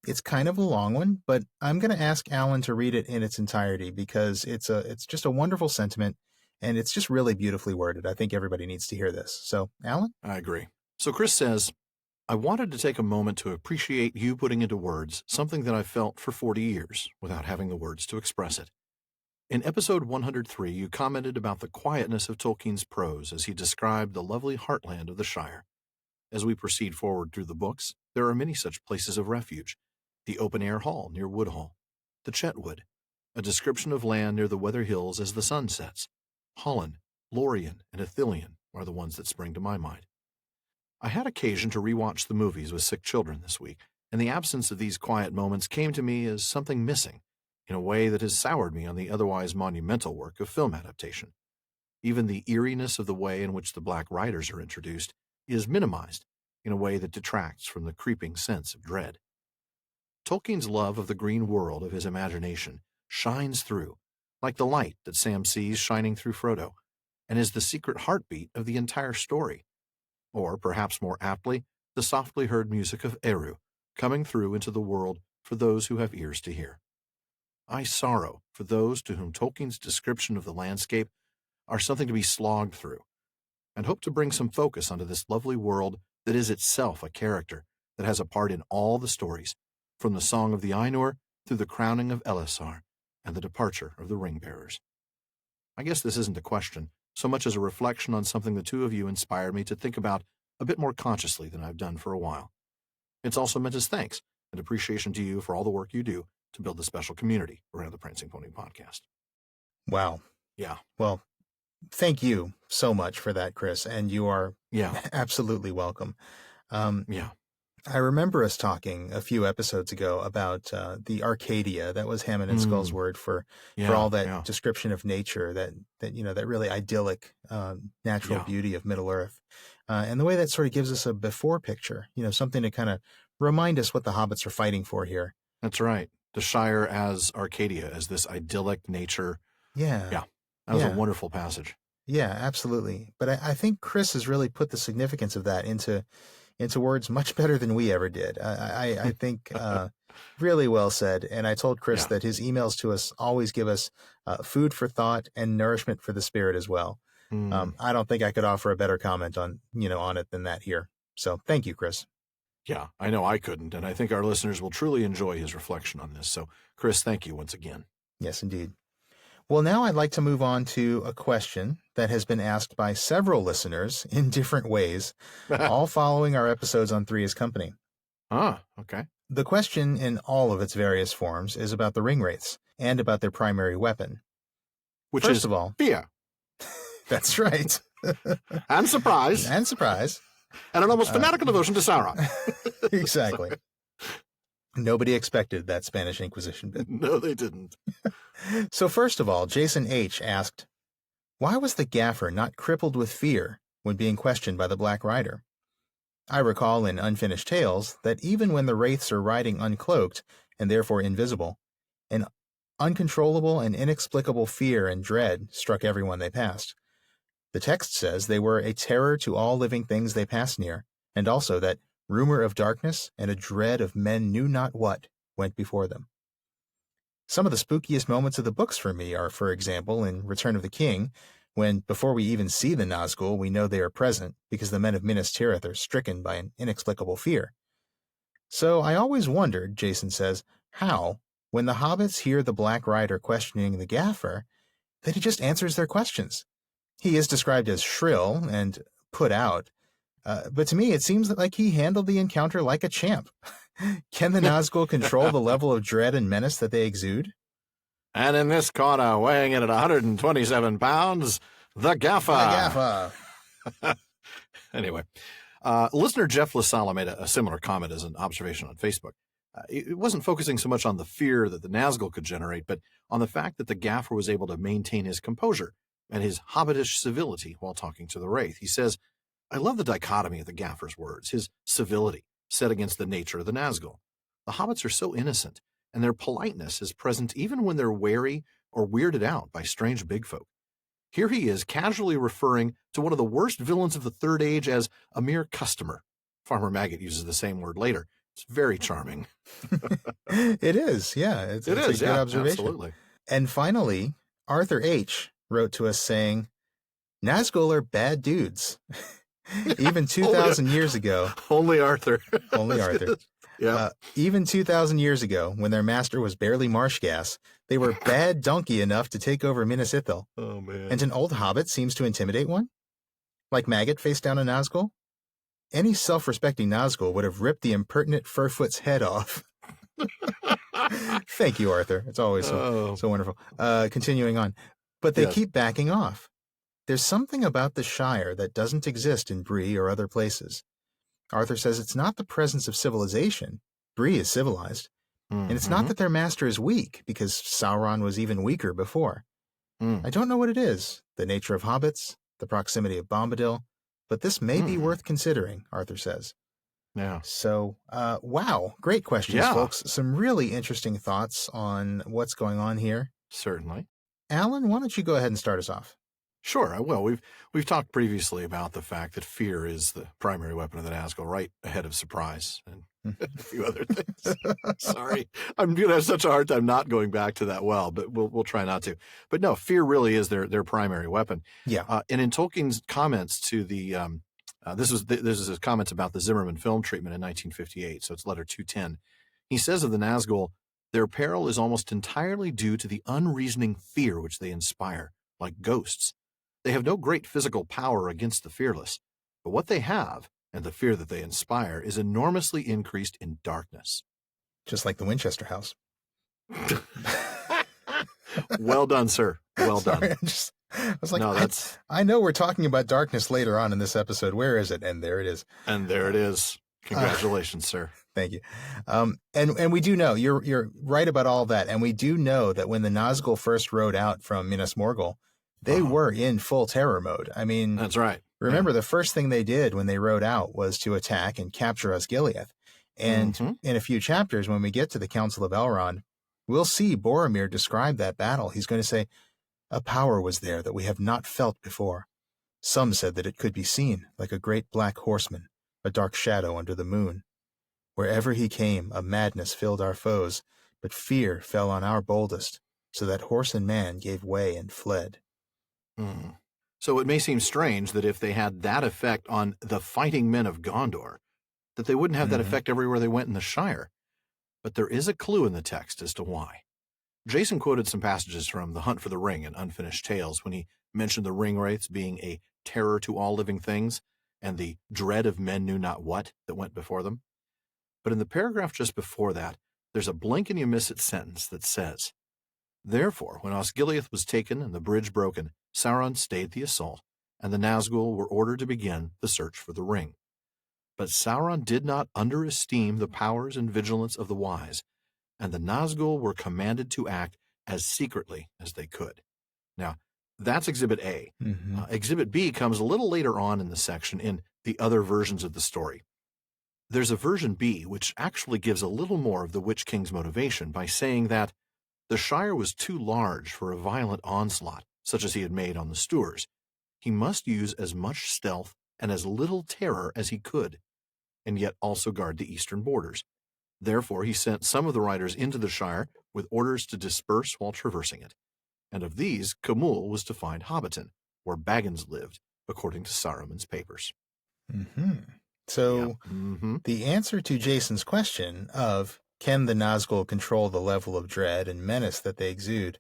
It's kind of a long one, but I'm going to ask Alan to read it in its entirety because it's just a wonderful sentiment and it's just really beautifully worded. I think everybody needs to hear this. So, Alan? I agree. So Chris says, I wanted to take a moment to appreciate you putting into words something that I've felt for 40 years without having the words to express it. In episode 103, you commented about the quietness of Tolkien's prose as he described the lovely heartland of the Shire. As we proceed forward through the books, there are many such places of refuge. The open-air hall near Woodhall, the Chetwood, a description of land near the Weather Hills as the sun sets. Holland, Lorien, and Ithilien are the ones that spring to my mind. I had occasion to rewatch the movies with sick children this week, and the absence of these quiet moments came to me as something missing, in a way that has soured me on the otherwise monumental work of film adaptation. Even the eeriness of the way in which the Black Riders are introduced is minimized in a way that detracts from the creeping sense of dread. Tolkien's love of the green world of his imagination shines through, like the light that Sam sees shining through Frodo, and is the secret heartbeat of the entire story. Or, perhaps more aptly, the softly heard music of Eru, coming through into the world for those who have ears to hear. I sorrow for those to whom Tolkien's description of the landscape are something to be slogged through, and hope to bring some focus onto this lovely world that is itself a character that has a part in all the stories, from the Song of the Ainur through the crowning of Elisar and the departure of the ring-bearers. I guess this isn't a question, so much as a reflection on something the two of you inspired me to think about a bit more consciously than I've done for a while. It's also meant as thanks and appreciation to you for all the work you do to build the special community around the Prancing Pony podcast. Wow. Yeah. Well, thank you so much for that, Chris, and you are absolutely welcome. I remember us talking a few episodes ago about the Arcadia. That was Hammond and Scull's word for all that description of nature, that really idyllic natural beauty of Middle Earth, and the way that sort of gives us a before picture. Something to kind of remind us what the hobbits are fighting for here. That's right. The Shire as Arcadia, as this idyllic nature. Yeah. That was a wonderful passage. Yeah, absolutely. But I think Chris has really put the significance of that into words much better than we ever did. I think really well said. And I told Chris that his emails to us always give us food for thought and nourishment for the spirit as well. I don't think I could offer a better comment on it than that here. So thank you, Chris. Yeah, I know I couldn't. And I think our listeners will truly enjoy his reflection on this. So Chris, thank you once again. Yes, indeed. Well, now I'd like to move on to a question that has been asked by several listeners in different ways, all following our episodes on Three is Company. Okay. The question in all of its various forms is about the Ringwraiths and about their primary weapon. Which First is of all, fear. That's right. And surprise. And surprise. And an almost fanatical devotion to Sauron. Exactly. Nobody expected that Spanish Inquisition bit. No, they didn't. So first of all, Jason H. asked, why was the Gaffer not crippled with fear when being questioned by the Black Rider? I recall in Unfinished Tales that even when the Wraiths are riding uncloaked, and therefore invisible, an uncontrollable and inexplicable fear and dread struck everyone they passed. The text says they were a terror to all living things they passed near, and also that rumor of darkness and a dread of men knew not what went before them. Some of the spookiest moments of the books for me are, for example, in Return of the King, when, before we even see the Nazgul, we know they are present because the men of Minas Tirith are stricken by an inexplicable fear. So I always wondered, Jason says, how, when the hobbits hear the Black Rider questioning the Gaffer, that he just answers their questions. He is described as shrill and put out, but to me it seems like he handled the encounter like a champ. Can the Nazgul control the level of dread and menace that they exude? And in this corner, weighing in at 127 pounds, the Gaffer. The Gaffer. Anyway, listener Jeff LaSala made a similar comment as an observation on Facebook. It wasn't focusing so much on the fear that the Nazgul could generate, but on the fact that the Gaffer was able to maintain his composure and his hobbitish civility while talking to the Wraith. He says, I love the dichotomy of the Gaffer's words, his civility set against the nature of the Nazgul. The hobbits are so innocent, and their politeness is present even when they're wary or weirded out by strange big folk. Here he is casually referring to one of the worst villains of the Third Age as a mere customer. Farmer Maggot uses the same word later. It's very charming. It is, yeah. It's a good observation. Absolutely. And finally, Arthur H. wrote to us saying, Nazgul are bad dudes. Even 2,000 years ago. Only Arthur. Only Arthur. Yeah. Even 2,000 years ago, when their master was barely marsh gas, they were bad donkey enough to take over Minas Ithil. Oh, man. And an old hobbit seems to intimidate one? Like Maggot faced down a Nazgul? Any self-respecting Nazgul would have ripped the impertinent Furfoot's head off. Thank you, Arthur. It's always so wonderful. Continuing on. But they keep backing off. There's something about the Shire that doesn't exist in Bree or other places. Arthur says it's not the presence of civilization. Bree is civilized. And it's not that their master is weak, because Sauron was even weaker before. I don't know what it is, the nature of hobbits, the proximity of Bombadil, but this may be worth considering, Arthur says. Yeah. So, wow, great questions, folks. Some really interesting thoughts on what's going on here. Certainly. Alan, why don't you go ahead and start us off? Sure, I will. We've talked previously about the fact that fear is the primary weapon of the Nazgul, right ahead of surprise and a few other things. Sorry, I'm going to have such a hard time not going back to that well, but we'll try not to. But no, fear really is their primary weapon. Yeah. And in Tolkien's comments to the this is his comments about the Zimmerman film treatment in 1958. So it's letter 210. He says of the Nazgul, their peril is almost entirely due to the unreasoning fear which they inspire, like ghosts. They have no great physical power against the fearless, but what they have, and the fear that they inspire, is enormously increased in darkness. Just like the Winchester House. Well done, sir. Well Sorry, done. I was like, no, I know we're talking about darkness later on in this episode. Where is it? And there it is. And there it is. Congratulations, sir. Thank you. And we do know, you're right about all that, and we do know that when the Nazgul first rode out from Minas Morgul, they were in full terror mode. I mean, that's right. Remember, the first thing they did when they rode out was to attack and capture Osgiliath. And in a few chapters, when we get to the Council of Elrond, we'll see Boromir describe that battle. He's going to say, a power was there that we have not felt before. Some said that it could be seen, like a great black horseman, a dark shadow under the moon. Wherever he came, a madness filled our foes, but fear fell on our boldest, so that horse and man gave way and fled. So it may seem strange that if they had that effect on the fighting men of Gondor, that they wouldn't have that effect everywhere they went in the Shire. But there is a clue in the text as to why. Jason quoted some passages from The Hunt for the Ring and Unfinished Tales when he mentioned the Ringwraiths being a terror to all living things and the dread of men knew not what that went before them. But in the paragraph just before that, there's a blink-and-you-miss-it sentence that says, Therefore, when Osgiliath was taken and the bridge broken, Sauron stayed the assault, and the Nazgul were ordered to begin the search for the ring. But Sauron did not underesteem the powers and vigilance of the wise, and the Nazgul were commanded to act as secretly as they could. Now, that's Exhibit A. Exhibit B comes a little later on in the section in the other versions of the story. There's a version B which actually gives a little more of the Witch King's motivation by saying that the Shire was too large for a violent onslaught, such as he had made on the Stewars. He must use as much stealth and as little terror as he could, and yet also guard the eastern borders. Therefore, he sent some of the riders into the Shire with orders to disperse while traversing it. And of these, Camul was to find Hobbiton, where Baggins lived, according to Saruman's papers. So the answer to Jason's question of can the Nazgul control the level of dread and menace that they exude,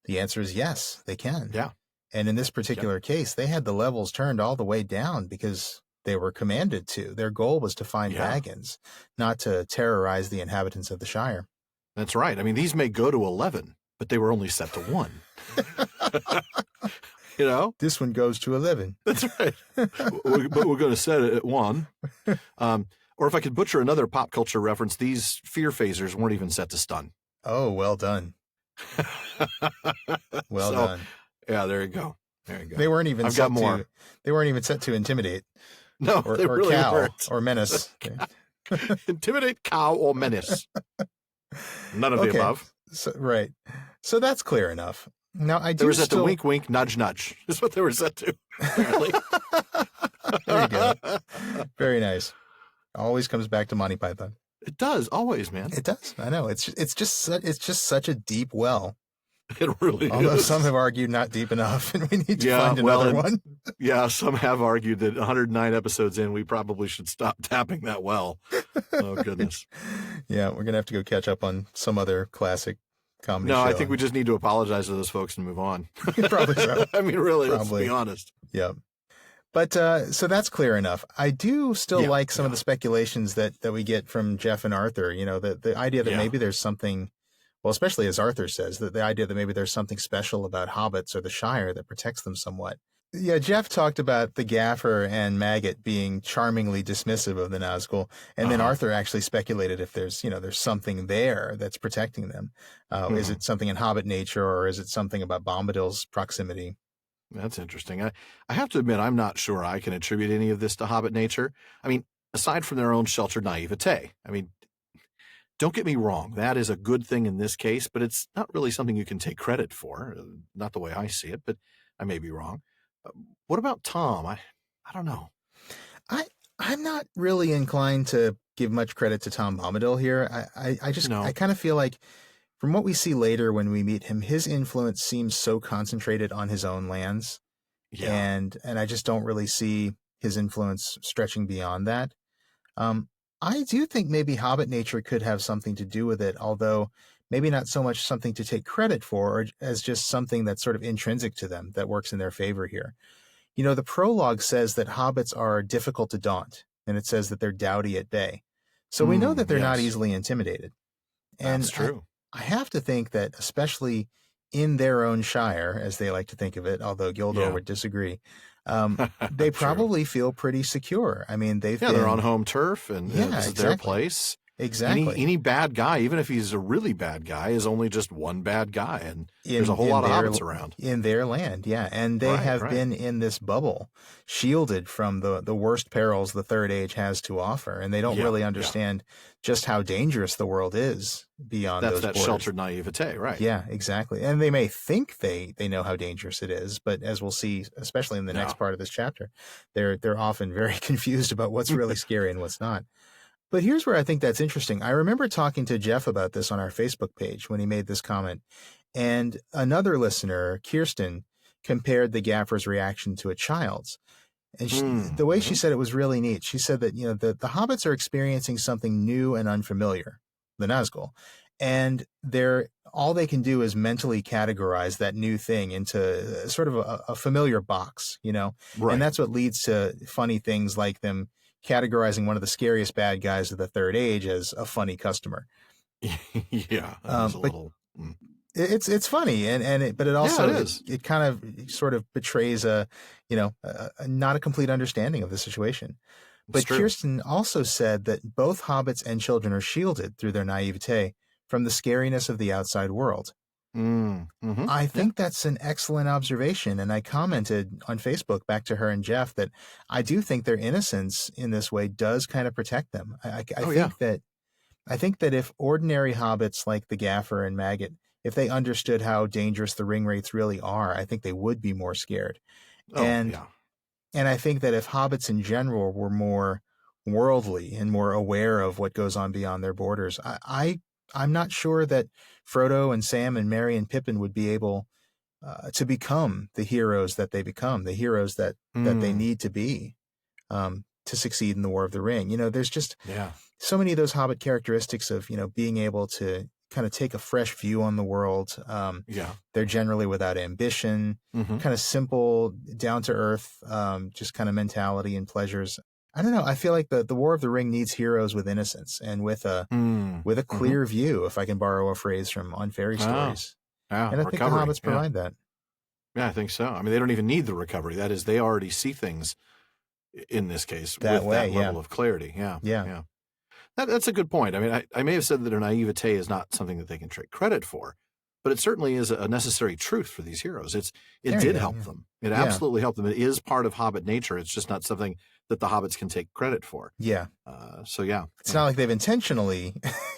the answer is yes, they can. Yeah. And in this particular case, they had the levels turned all the way down because they were commanded to. Their goal was to find Baggins, not to terrorize the inhabitants of the Shire. That's right. I mean, these may go to 11, but they were only set to 1. You know? This one goes to 11. That's right. But we're going to set it at 1. Or if I could butcher another pop culture reference, these fear phasers weren't even set to stun. Oh, well done. Well done. Yeah, there you go. There you go. They weren't even got more. They weren't even set to intimidate. No, or, they really cow weren't. Or menace. Intimidate, cow, or menace. None of the above. So, right. So that's clear enough. Now I do. They were set to wink, wink, nudge, nudge. Is what they were set to. Apparently. There you go. Very nice. Always comes back to Monty Python. It does always, man. It does. I know. It's just such a deep well. It really Although is. some have argued not deep enough, and we need to find another one. Yeah, some have argued that 109 episodes in, we probably should stop tapping that well. Oh, goodness. Yeah, we're going to have to go catch up on some other classic comedy show. I think we just need to apologize to those folks and move on. Probably so. I mean, really, let's be honest. Yeah. But so that's clear enough. I do still like some of the speculations that we get from Jeff and Arthur, you know, the idea that maybe there's something, well, especially as Arthur says, that the idea that maybe there's something special about hobbits or the Shire that protects them somewhat. Yeah, Jeff talked about the Gaffer and Maggot being charmingly dismissive of the Nazgul, and then Arthur actually speculated if there's something there that's protecting them. Is it something in Hobbit nature, or is it something about Bombadil's proximity? That's interesting. I have to admit, I'm not sure I can attribute any of this to Hobbit nature. I mean, aside from their own sheltered naivete. I mean, don't get me wrong. That is a good thing in this case, but it's not really something you can take credit for. Not the way I see it, but I may be wrong. What about Tom? I don't know. I'm not really inclined to give much credit to Tom Bombadil here. I kind of feel like from what we see later when we meet him, his influence seems so concentrated on his own lands. Yeah. And I just don't really see his influence stretching beyond that. I do think maybe Hobbit nature could have something to do with it, although maybe not so much something to take credit for as just something that's sort of intrinsic to them that works in their favor here. You know, the prologue says that hobbits are difficult to daunt, and it says that they're doughty at bay. So we know that they're not easily intimidated. And that's true. I have to think that, especially in their own Shire, as they like to think of it, although Gildor would disagree, they probably feel pretty secure. I mean, they're on home turf, and this is their place. Exactly. Any bad guy, even if he's a really bad guy, is only just one bad guy, and there's a whole lot of hobbits around. In their land, yeah. And they have been in this bubble, shielded from the worst perils the Third Age has to offer, and they don't really understand just how dangerous the world is beyond those borders. That's that sheltered naivete, right? Yeah, exactly. And they may think they know how dangerous it is, but as we'll see, especially in the next part of this chapter, they're often very confused about what's really scary and what's not. But here's where I think that's interesting. I remember talking to Jeff about this on our Facebook page when he made this comment. And another listener, Kirsten, compared the Gaffer's reaction to a child's. And the way she said it was really neat. She said that, you know, the hobbits are experiencing something new and unfamiliar, the Nazgul. And all they can do is mentally categorize that new thing into sort of a familiar box, you know? Right. And that's what leads to funny things like them categorizing one of the scariest bad guys of the Third Age as a funny customer. Yeah, it's funny, but it also it kind of sort of betrays a not a complete understanding of the situation. But Kirsten also said that both hobbits and children are shielded through their naivete from the scariness of the outside world. I think that's an excellent observation, and I commented on Facebook back to her and Jeff that I do think their innocence in this way does kind of protect them. I think that if ordinary hobbits like the Gaffer and Maggot, if they understood how dangerous the Ringwraiths really are, I think they would be more scared. And I think that if hobbits in general were more worldly and more aware of what goes on beyond their borders, I'm not sure that Frodo and Sam and Merry and Pippin would be able to become the heroes that they become, the heroes that they need to be. to succeed in the War of the Ring. There's just so many of those Hobbit characteristics of, being able to kind of take a fresh view on the world. They're generally without ambition, kind of simple, down to earth, just kind of mentality and pleasures. I don't know. I feel like the War of the Ring needs heroes with innocence and with a clear view, if I can borrow a phrase from On Fairy Stories. And I think the Hobbits provide that. Yeah, I think so. I mean, they don't even need the recovery. That is, they already see things in this case that with that level of clarity. Yeah. That's a good point. I mean, I may have said that their naivete is not something that they can take credit for, but it certainly is a necessary truth for these heroes. It did help them. It absolutely helped them. It is part of Hobbit nature. It's just not something that the Hobbits can take credit for. Yeah. It's not like they've intentionally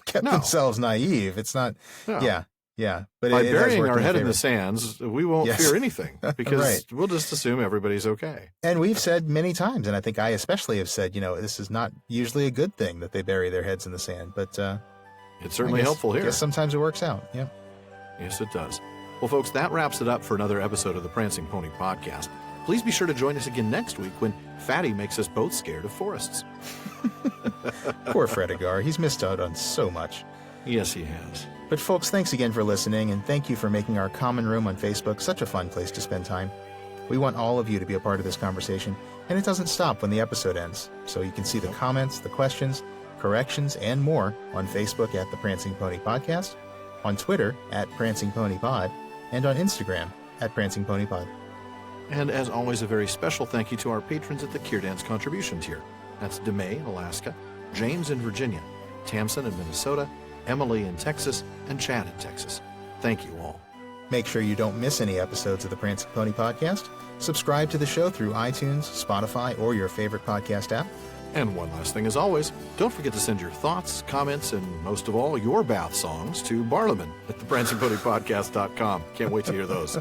kept themselves naive. It's not. No. Yeah. But by burying our head in the sands, we won't fear anything because we'll just assume everybody's okay. And we've said many times, and I think I especially have said, this is not usually a good thing that they bury their heads in the sand, but it's certainly helpful here. I guess sometimes it works out. Yeah. Yes, it does. Well, folks, that wraps it up for another episode of the Prancing Pony Podcast. Please be sure to join us again next week when Fatty makes us both scared of forests. Poor Fredegar. He's missed out on so much. Yes, he has. But folks, thanks again for listening, and thank you for making our common room on Facebook such a fun place to spend time. We want all of you to be a part of this conversation, and it doesn't stop when the episode ends. So you can see the comments, the questions, corrections, and more on Facebook at The Prancing Pony Podcast, on Twitter at Prancing Pony Pod, and on Instagram at Prancing Pony Pod. And as always, a very special thank you to our patrons at the Kierdance contribution tier. That's DeMay in Alaska, James in Virginia, Tamsin in Minnesota, Emily in Texas, and Chad in Texas. Thank you all. Make sure you don't miss any episodes of the Prancing Pony Podcast. Subscribe to the show through iTunes, Spotify, or your favorite podcast app. And one last thing as always, don't forget to send your thoughts, comments, and most of all, your bath songs to Barliman at theprancingponypodcast.com. Can't wait to hear those.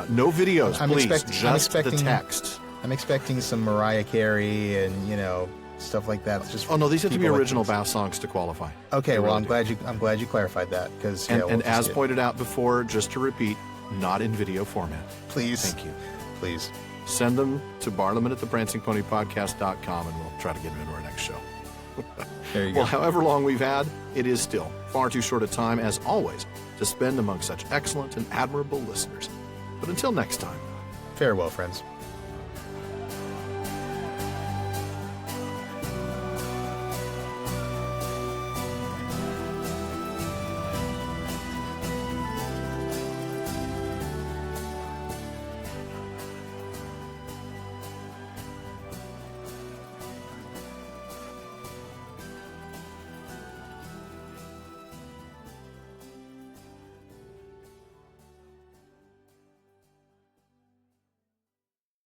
No videos, please, just the text. I'm expecting some Mariah Carey and, stuff like that. Just these have to be original bath songs to qualify. Okay, well, I'm glad you clarified that because and as pointed out before, just to repeat, not in video format. Please, thank you. Please send them to Barliman at theprancingponypodcast.com, and we'll try to get them into our next show. There you go. Well, however long we've had, it is still far too short a time, as always, to spend among such excellent and admirable listeners. But until next time, farewell, friends.